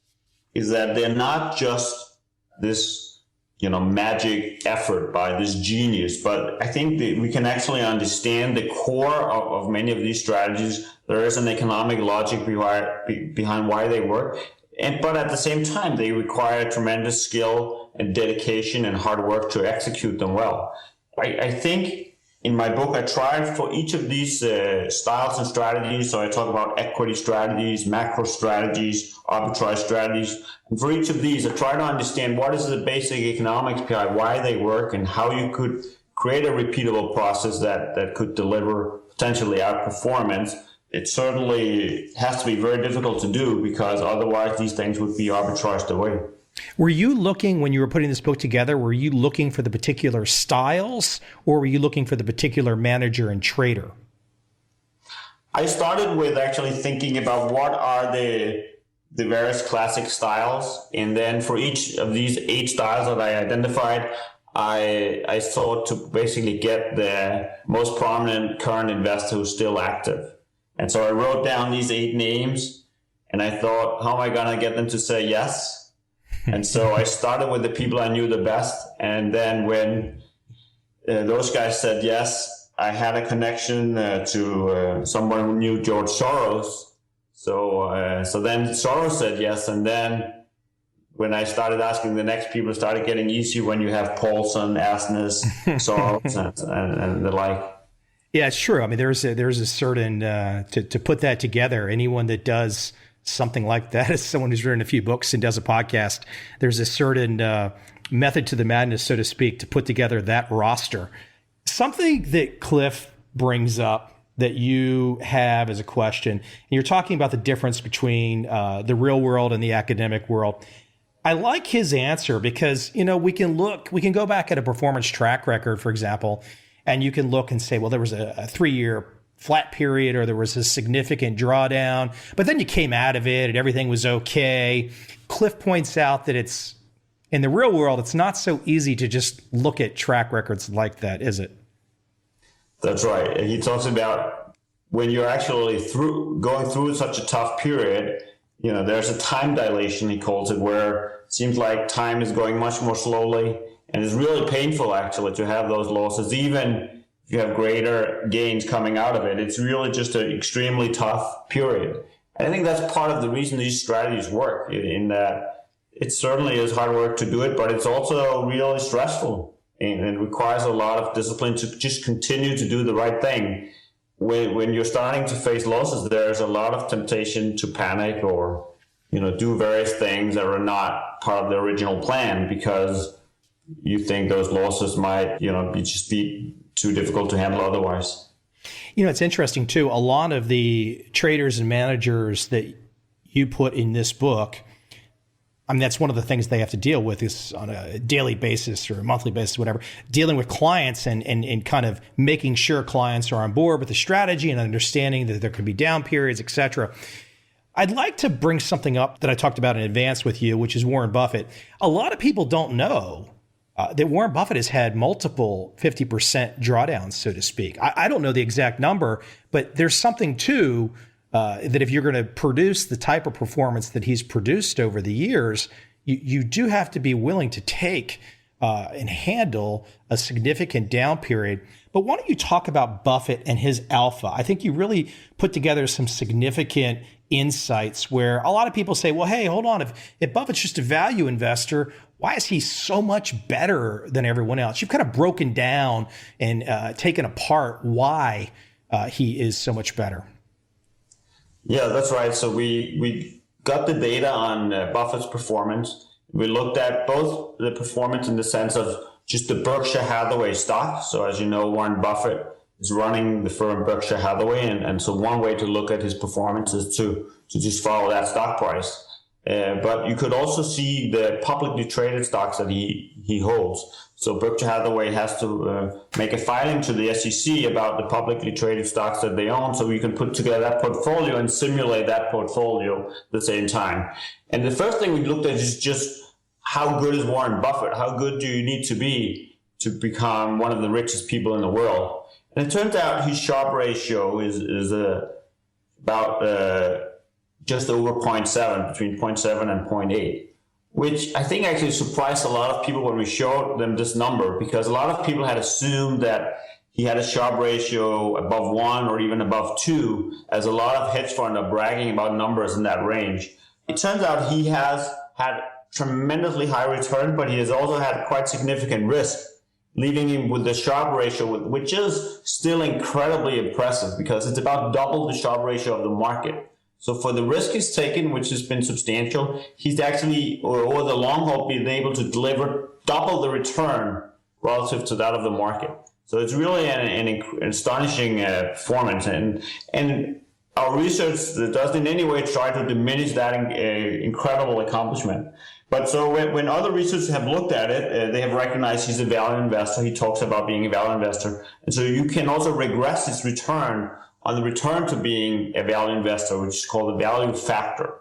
Speaker 5: they're not just this magic effort by this genius, but I think that we can actually understand the core of many of these strategies. There is an economic logic behind why they work, but at the same time, they require tremendous skill and dedication and hard work to execute them well. I think in my book, I tried for each of these styles and strategies. So I talk about equity strategies, macro strategies, arbitrage strategies. And for each of these, I try to understand what is the basic economics behind why they work and how you could create a repeatable process that could deliver potentially outperformance. It certainly has to be very difficult to do because otherwise these things would be arbitraged away.
Speaker 2: Were you looking, when you were putting this book together, were you looking for the particular styles or were you looking for the particular manager and trader?
Speaker 5: I started with actually thinking about what are the various classic styles. And then for each of these 8 styles that I identified, I sought to basically get the most prominent current investor who's still active. And so I wrote down these 8 names and I thought, how am I going to get them to say yes? And so I started with the people I knew the best. And then when those guys said yes, I had a connection to someone who knew George Soros. So then Soros said yes. And then when I started asking the next people, it started getting easy when you have Paulson, Asness, Soros, and the like.
Speaker 2: Yeah, it's true. I mean, there's a certain, to put that together, anyone that does something like that as someone who's written a few books and does a podcast, there's a certain method to the madness, so to speak, to put together that roster. Something that Cliff brings up that you have as a question, and you're talking about the difference between the real world and the academic world. I like his answer because, we can go back at a performance track record, for example, and you can look and say, well, there was a 3-year flat period or there was a significant drawdown, but then you came out of it and everything was okay. Cliff points out that it's in the real world, it's not so easy to just look at track records like that, is it?
Speaker 5: That's right. He talks about when you're actually going through such a tough period, there's a time dilation, he calls it, where it seems like time is going much more slowly and it's really painful actually to have those losses, even if you have greater gains coming out of it. It's really just an extremely tough period. And I think that's part of the reason these strategies work, in that it certainly is hard work to do it, but it's also really stressful and it requires a lot of discipline to just continue to do the right thing. When you're starting to face losses, there's a lot of temptation to panic or, do various things that are not part of the original plan because you think those losses might, be too difficult to handle otherwise.
Speaker 2: It's interesting too. A lot of the traders and managers that you put in this book, I mean, that's one of the things they have to deal with is on a daily basis or a monthly basis, whatever, dealing with clients and kind of making sure clients are on board with the strategy and understanding that there could be down periods, et cetera. I'd like to bring something up that I talked about in advance with you, which is Warren Buffett. A lot of people don't know that Warren Buffett has had multiple 50% drawdowns, so to speak. I don't know the exact number, but there's something too that if you're going to produce the type of performance that he's produced over the years, you do have to be willing to take and handle a significant down period. But why don't you talk about Buffett and his alpha? I think you really put together some significant insights where a lot of people say, well, hey, hold on. If Buffett's just a value investor, why is he so much better than everyone else? You've kind of broken down and taken apart why he is so much better.
Speaker 5: Yeah, that's right. So we got the data on Buffett's performance. We looked at both the performance in the sense of just the Berkshire Hathaway stock. So as you know, Warren Buffett is running the firm Berkshire Hathaway. And so one way to look at his performance is to just follow that stock price. But you could also see the publicly traded stocks that he holds. So Berkshire Hathaway has to make a filing to the SEC about the publicly traded stocks that they own, so we can put together that portfolio and simulate that portfolio at the same time. And the first thing we looked at is just how good is Warren Buffett? How good do you need to be to become one of the richest people in the world? And it turns out his Sharpe ratio is about just over 0.7, between 0.7 and 0.8. Which I think actually surprised a lot of people when we showed them this number, because a lot of people had assumed that he had a Sharpe ratio above 1 or even above 2, as a lot of hedge funds are bragging about numbers in that range. It turns out he has had tremendously high return, but he has also had quite significant risk, leaving him with the Sharpe ratio, which is still incredibly impressive because it's about double the Sharpe ratio of the market. So for the risk he's taken, which has been substantial, he's actually, or over the long haul, been able to deliver double the return relative to that of the market. So it's really an astonishing performance. And our research doesn't in any way try to diminish that incredible accomplishment. But so when other researchers have looked at it, they have recognized he's a value investor. He talks about being a value investor. And so you can also regress his return on the return to being a value investor, which is called the value factor.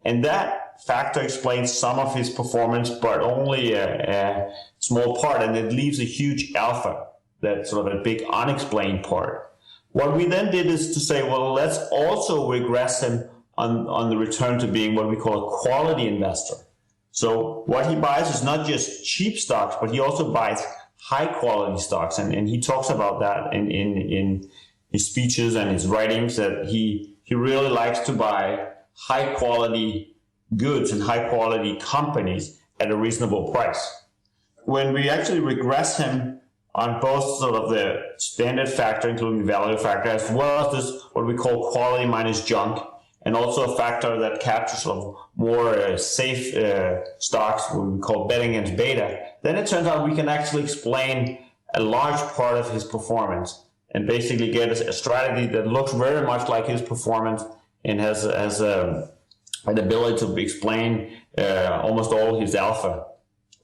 Speaker 5: And that factor explains some of his performance, but only a small part, and it leaves a huge alpha, that's sort of a big unexplained part. What we then did is to say, well, let's also regress him on the return to being what we call a quality investor. So what he buys is not just cheap stocks, but he also buys high quality stocks. And he talks about that in his speeches and his writings, that he really likes to buy high quality goods and high quality companies at a reasonable price. When we actually regress him on both sort of the standard factor, including the value factor, as well as this what we call quality minus junk, and also a factor that captures sort of more safe stocks, what we call betting against beta, then it turns out we can actually explain a large part of his performance and basically get a strategy that looks very much like his performance and has an ability to explain almost all his alpha.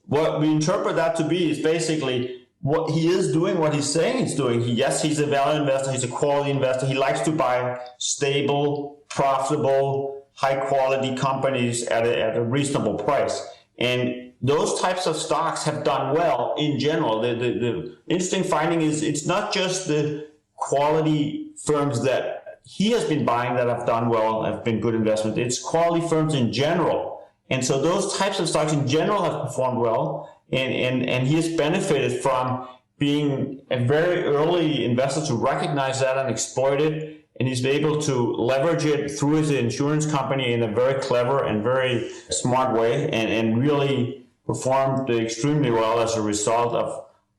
Speaker 5: What we interpret that to be is basically what he is doing, what he's saying he's doing. Yes, he's a value investor, he's a quality investor. He likes to buy stable, profitable, high-quality companies at a reasonable price. And those types of stocks have done well in general. The interesting finding is it's not just the quality firms that he has been buying that have done well, have been good investments. It's quality firms in general. And so those types of stocks in general have performed well. And he has benefited from being a very early investor to recognize that and exploit it. And he's been able to leverage it through his insurance company in a very clever and very smart way, and really performed extremely well as a result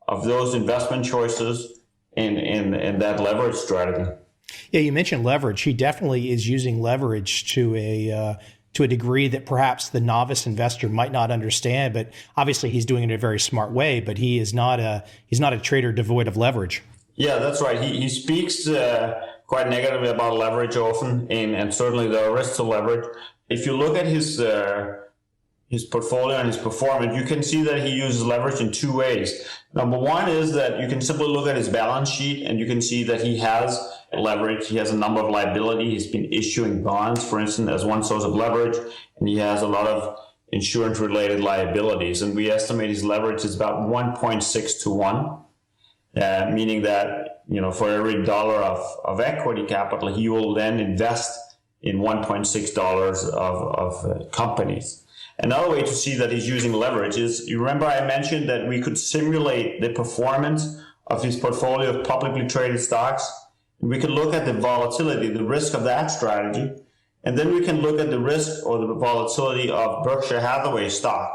Speaker 5: of those investment choices and that leverage strategy.
Speaker 2: Yeah, you mentioned leverage. He definitely is using leverage to a degree that perhaps the novice investor might not understand, but obviously he's doing it in a very smart way. But he's not a trader devoid of leverage. Yeah,
Speaker 5: that's right. He speaks quite negatively about leverage often, and certainly there are risks to leverage. If you look at his portfolio and his performance, you can see that he uses leverage in two ways. Number one is that you can simply look at his balance sheet and you can see that he has leverage. He has a number of liabilities. He's been issuing bonds, for instance, as one source of leverage, and he has a lot of insurance-related liabilities. And we estimate his leverage is about 1.6 to 1, meaning that, for every dollar of equity capital, he will then invest in $1.6 of companies. Another way to see that he's using leverage is, you remember I mentioned that we could simulate the performance of his portfolio of publicly traded stocks. We can look at the volatility, the risk of that strategy, and then we can look at the risk or the volatility of Berkshire Hathaway stock.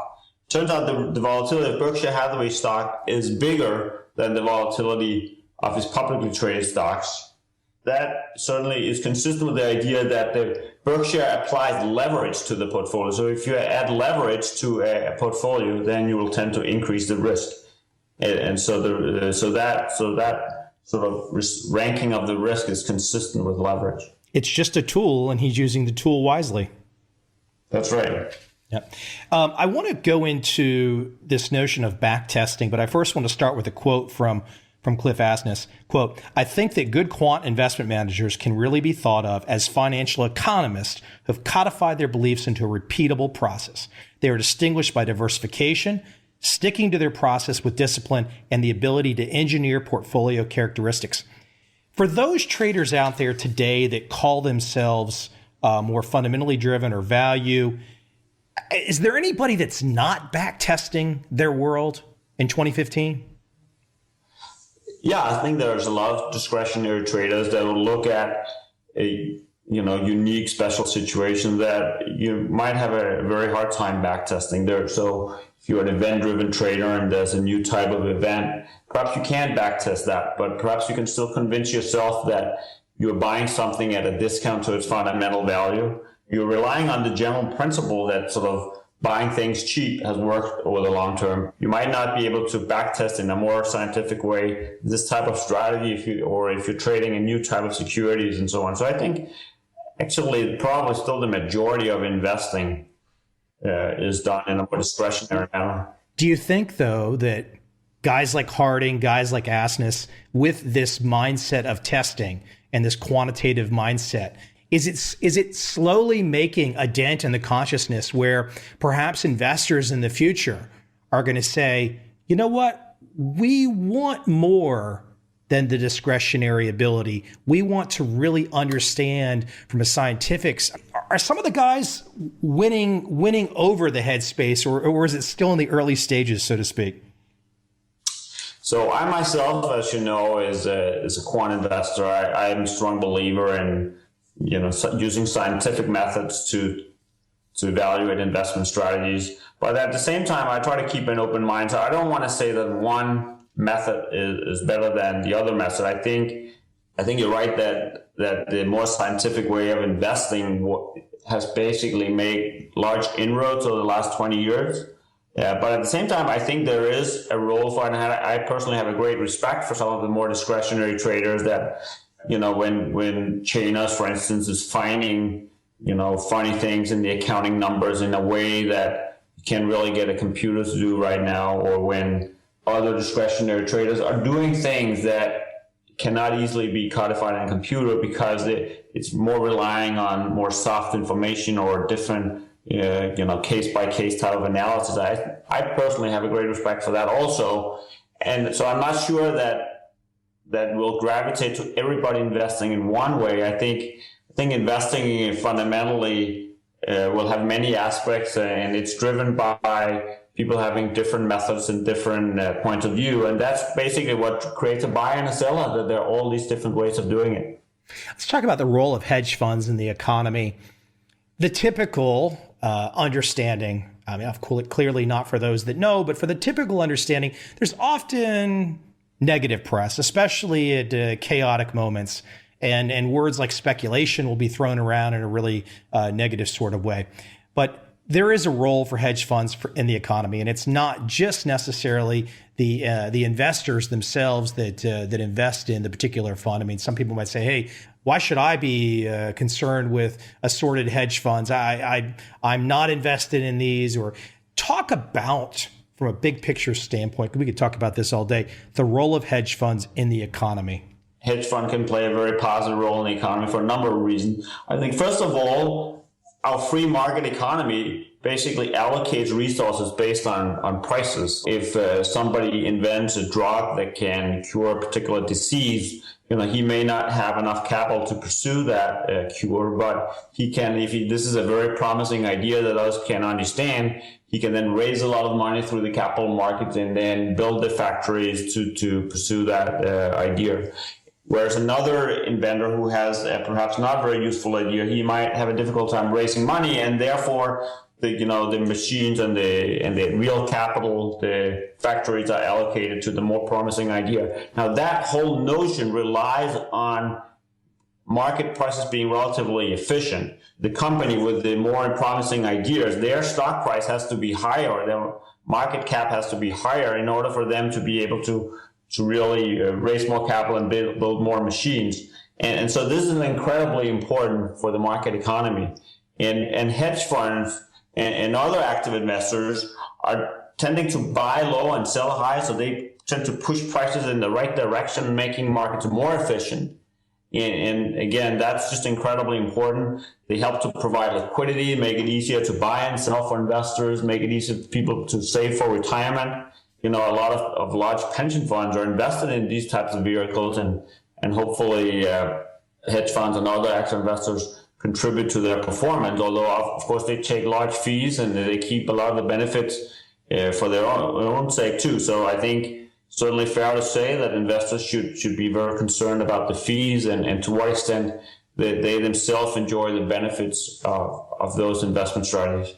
Speaker 5: Turns out the volatility of Berkshire Hathaway stock is bigger than the volatility of his publicly traded stocks. That certainly is consistent with the idea that the Berkshire applies leverage to the portfolio. So if you add leverage to a portfolio, then you will tend to increase the risk. And so that sort of ranking of the risk is consistent with leverage.
Speaker 2: It's just a tool, and he's using the tool wisely.
Speaker 5: That's right.
Speaker 1: Yep. I want to go into this notion of back testing, but I first want to start with a quote from Cliff Asness. Quote, "I think that good quant investment managers can really be thought of as financial economists who have codified their beliefs into a repeatable process. They are distinguished by diversification, sticking to their process with discipline, and the ability to engineer portfolio characteristics." For those traders out there today that call themselves more fundamentally driven or value, is there anybody that's not back testing their world in 2015?
Speaker 5: Yeah, I think there's a lot of discretionary traders that will look at a unique special situation that you might have a very hard time back testing there. So if you're an event-driven trader and there's a new type of event, perhaps you can't back test that, but perhaps you can still convince yourself that you're buying something at a discount to its fundamental value. You're relying on the general principle that sort of buying things cheap has worked over the long term. You might not be able to backtest in a more scientific way this type of strategy if you're trading a new type of securities and so on. So I think actually probably still the majority of investing is done in a more discretionary manner.
Speaker 1: Do you think, though, that guys like Harding, guys like Asness, with this mindset of testing and this quantitative mindset, is it slowly making a dent in the consciousness where perhaps investors in the future are going to say, you know what, we want more than the discretionary ability. We want to really understand from a scientific. Are some of the guys winning over the headspace, or is it still in the early stages, so to speak?
Speaker 5: So I myself, as you know, is a quant investor. I am a strong believer in using scientific methods to evaluate investment strategies. But at the same time, I try to keep an open mind. So I don't want to say that one method is better than the other method. I think you're right that the more scientific way of investing has basically made large inroads over the last 20 years. But at the same time, I think there is a role for it. And I personally have a great respect for some of the more discretionary traders that, when Chanos, for instance, is finding, funny things in the accounting numbers in a way that you can't really get a computer to do right now, or when other discretionary traders are doing things that cannot easily be codified in a computer because it's more relying on more soft information or different, case-by-case type of analysis. I personally have a great respect for that also. And so I'm not sure that will gravitate to everybody investing in one way. I think investing fundamentally will have many aspects, and it's driven by people having different methods and different points of view. And that's basically what creates a buyer and a seller, that there are all these different ways of doing it.
Speaker 1: Let's talk about the role of hedge funds in the economy. The typical understanding, clearly not for those that know, but for the typical understanding, there's often negative press, especially at chaotic moments. And words like speculation will be thrown around in a really negative sort of way. But there is a role for hedge funds in the economy, and it's not just necessarily the investors themselves that invest in the particular fund. I mean, some people might say, "Hey, why should I be concerned with assorted hedge funds? I'm not invested in these." Or talk about, from a big picture standpoint, we could talk about this all day, the role of hedge funds in the economy.
Speaker 5: Hedge fund can play a very positive role in the economy for a number of reasons. I think, first of all, our free market economy basically allocates resources based on prices. If somebody invents a drug that can cure a particular disease, he may not have enough capital to pursue that cure, but he can, this is a very promising idea that others can understand, he can then raise a lot of money through the capital markets and then build the factories to pursue that idea. Whereas another inventor who has a perhaps not very useful idea, he might have a difficult time raising money, and therefore the machines and the real capital, the factories are allocated to the more promising idea. Now that whole notion relies on market prices being relatively efficient. The company with the more promising ideas, their stock price has to be higher, their market cap has to be higher in order for them to be able to really raise more capital and build more machines. And so this is incredibly important for the market economy. And hedge funds and other active investors are tending to buy low and sell high, so they tend to push prices in the right direction, making markets more efficient. And again, that's just incredibly important. They help to provide liquidity, make it easier to buy and sell for investors, make it easier for people to save for retirement. A lot of large pension funds are invested in these types of vehicles, and hopefully hedge funds and other active investors contribute to their performance, although of course they take large fees and they keep a lot of the benefits for their own sake too. So I think certainly fair to say that investors should be very concerned about the fees and to what extent that they themselves enjoy the benefits of those investment strategies.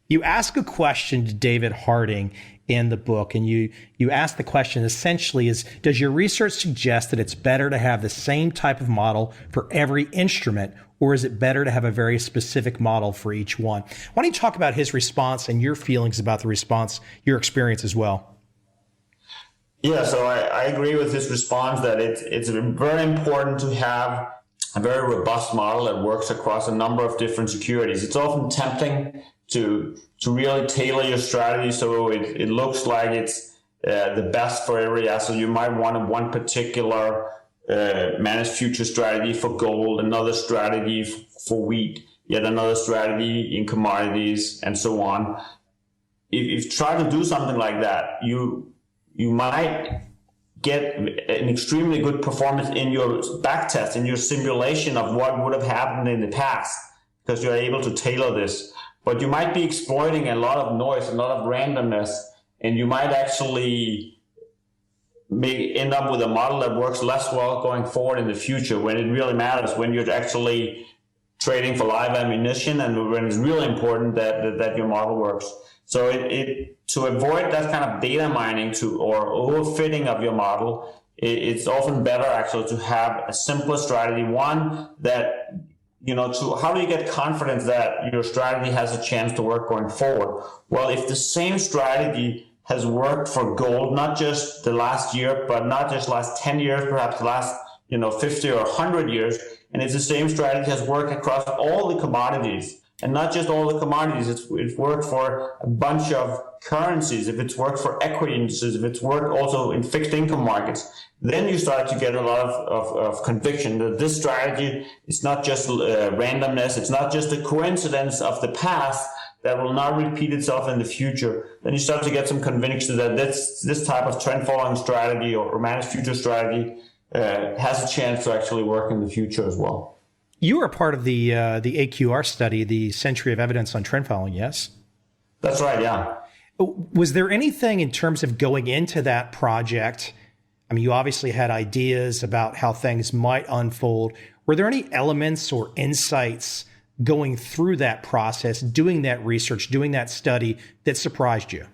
Speaker 2: You ask a question to David Harding in the book, and you ask the question essentially is, does your research suggest that it's better to have the same type of model for every instrument, or is it better to have a very specific model for each one? Why don't you talk about his response and your feelings about the response, your experience as well?
Speaker 5: Yeah, so I agree with his response that it's very important to have a very robust model that works across a number of different securities. It's often tempting to really tailor your strategy so it looks like it's the best for every asset. You might want one particular managed future strategy for gold, another strategy for wheat, yet another strategy in commodities, and so on. If you try to do something like that, you might get an extremely good performance in your back test, in your simulation of what would have happened in the past, because you're able to tailor this. But you might be exploiting a lot of noise, a lot of randomness, and you might actually end up with a model that works less well going forward in the future when it really matters, when you're actually trading for live ammunition and when it's really important that your model works. So to avoid that kind of data mining or overfitting of your model, it's often better actually to have a simpler strategy, one that, how do you get confidence that your strategy has a chance to work going forward? Well, if the same strategy has worked for gold, not just the last year, but not just last 10 years, perhaps the last 50 or 100 years, and if the same strategy has worked across all the commodities, and not just all the commodities, it's worked for a bunch of currencies, if it's worked for equity indices, if it's worked also in fixed income markets, then you start to get a lot of conviction that this strategy is not just randomness, it's not just a coincidence of the past that will not repeat itself in the future. Then you start to get some conviction that this type of trend following strategy or managed future strategy has a chance to actually work in the future as well.
Speaker 2: You were a part of the AQR study, the Century of Evidence on Trend Following, yes?
Speaker 5: That's right, yeah.
Speaker 2: Was there anything in terms of going into that project? I mean, you obviously had ideas about how things might unfold. Were there any elements or insights going through that process, doing that research, doing that study that surprised you?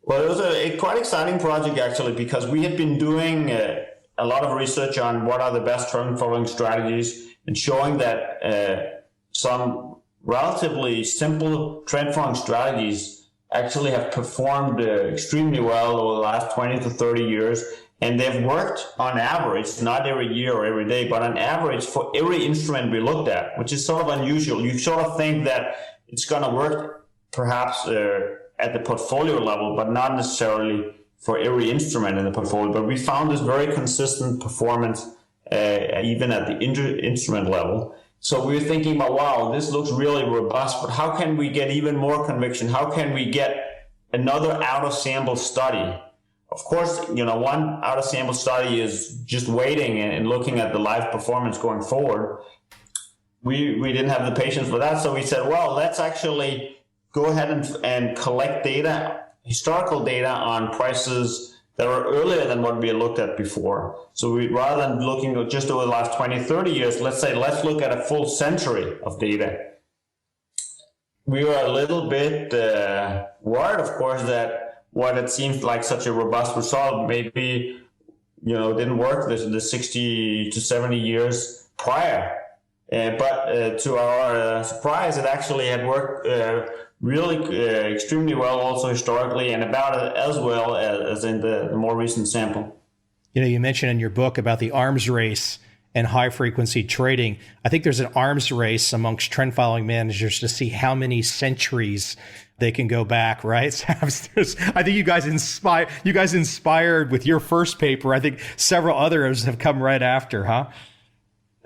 Speaker 5: Well, it was a quite exciting project, actually, because we had been doing a lot of research on what are the best trend following strategies and showing that some relatively simple trend following strategies actually have performed extremely well over the last 20 to 30 years. And they've worked on average, not every year or every day, but on average for every instrument we looked at, which is sort of unusual. You sort of think that it's going to work perhaps at the portfolio level, but not necessarily for every instrument in the portfolio. But we found this very consistent performance even at the instrument level. So we were thinking about, wow, this looks really robust, but how can we get even more conviction? How can we get another out-of-sample study? Of course, one out-of-sample study is just waiting and looking at the live performance going forward. We didn't have the patience for that, so we said, well, let's actually go ahead and collect data, historical data on prices that are earlier than what we had looked at before. So rather than looking at just over the last 20, 30 years, let's look at a full century of data. We were a little bit worried, of course, that what it seemed like such a robust result maybe, didn't work the 60 to 70 years prior. But to our surprise, it actually had worked really extremely well also historically, and about as well as in the more recent sample.
Speaker 2: You mentioned in your book about the arms race and high frequency trading. I think there's an arms race amongst trend following managers to see how many centuries they can go back, right? I think you guys inspired with your first paper. I think several others have come right after, huh?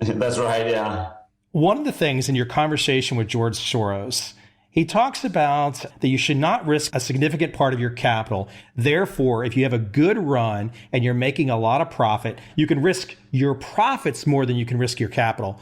Speaker 5: That's right, yeah.
Speaker 2: One of the things in your conversation with George Soros, he talks about that you should not risk a significant part of your capital. Therefore, if you have a good run and you're making a lot of profit, you can risk your profits more than you can risk your capital.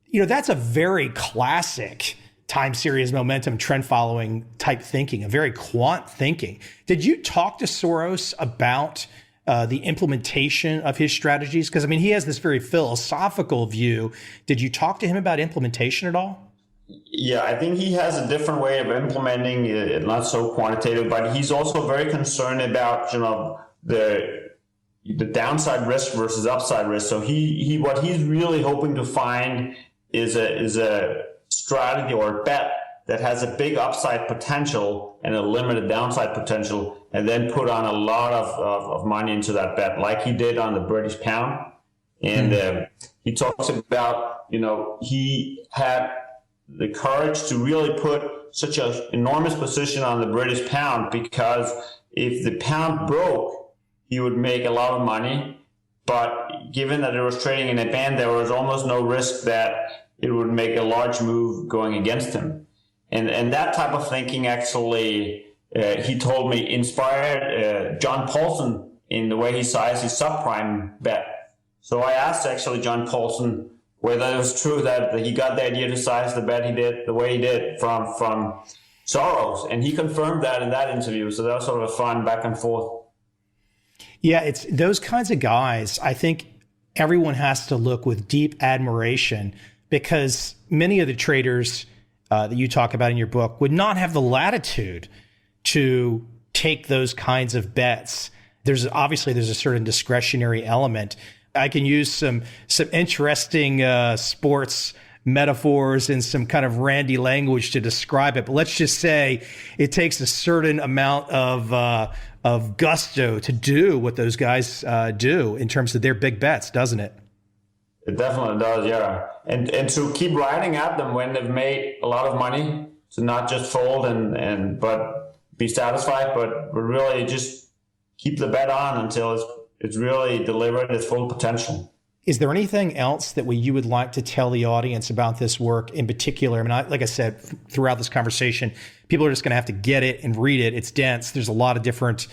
Speaker 2: You know, that's a very classic time series momentum trend following type thinking, a very quant thinking. Did you talk to Soros about the implementation of his strategies? Because, I mean, he has this very philosophical view. Did you talk to him about implementation at all?
Speaker 5: Yeah, I think he has a different way of implementing it, not so quantitative, but he's also very concerned about, the downside risk versus upside risk. So what he's really hoping to find is a strategy or a bet that has a big upside potential and a limited downside potential, and then put on a lot of money into that bet, like he did on the British pound. And he talks about, he had the courage to really put such an enormous position on the British pound, because if the pound broke, he would make a lot of money. But given that it was trading in a band, there was almost no risk that it would make a large move going against him. And that type of thinking actually, he told me, inspired John Paulson in the way he sized his subprime bet. So I asked actually John Paulson whether it was true that he got the idea to size the bet he did the way he did from Soros, and he confirmed that in that interview. So that was sort of a fun back and forth.
Speaker 2: Yeah, it's those kinds of guys. I think everyone has to look with deep admiration, because many of the traders that you talk about in your book would not have the latitude to take those kinds of bets. There's a certain discretionary element. I can use some interesting sports metaphors and some kind of randy language to describe it. But let's just say it takes a certain amount of gusto to do what those guys do in terms of their big bets, doesn't it?
Speaker 5: It definitely does, yeah. And to keep riding at them when they've made a lot of money, to not just fold but be satisfied, but really just keep the bet on until it's really delivered its full potential.
Speaker 2: Is there anything else that you would like to tell the audience about this work in particular? I mean, like I said, throughout this conversation, people are just going to have to get it and read it. It's dense. There's a lot of different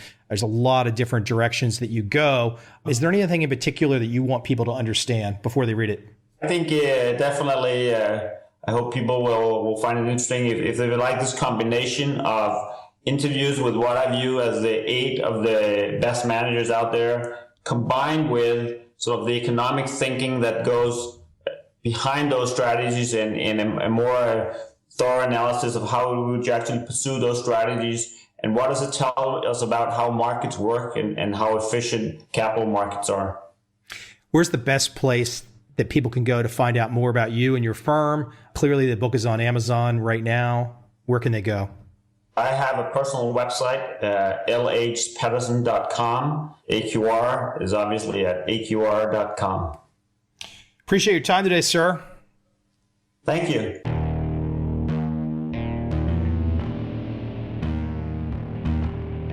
Speaker 2: directions that you go. Is there anything in particular that you want people to understand before they read it?
Speaker 5: I think definitely. I hope people will find it interesting if they would like this combination of interviews with what I view as the 8 of the best managers out there, combined with sort of the economic thinking that goes behind those strategies and a more thorough analysis of how would you actually pursue those strategies, and what does it tell us about how markets work and how efficient capital markets are.
Speaker 2: Where's the best place that people can go to find out more about you and your firm? Clearly the book is on Amazon right now. Where can they go?
Speaker 5: I have a personal website, lhpedersen.com. AQR is obviously at aqr.com.
Speaker 2: Appreciate your time today, sir.
Speaker 5: Thank you.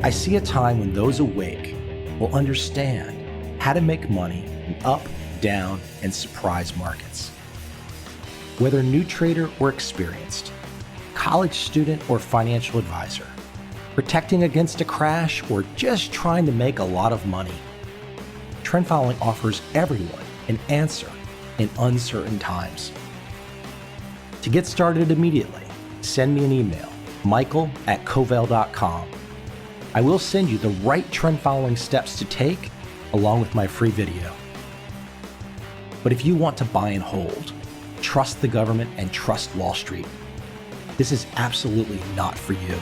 Speaker 1: I see a time when those awake will understand how to make money in up, down, and surprise markets. Whether new trader or experienced, college student or financial advisor, protecting against a crash or just trying to make a lot of money, trend following offers everyone an answer in uncertain times. To get started immediately, send me an email, michael@covel.com. I will send you the right trend following steps to take along with my free video. But if you want to buy and hold, trust the government and trust Wall Street, this is absolutely not for you.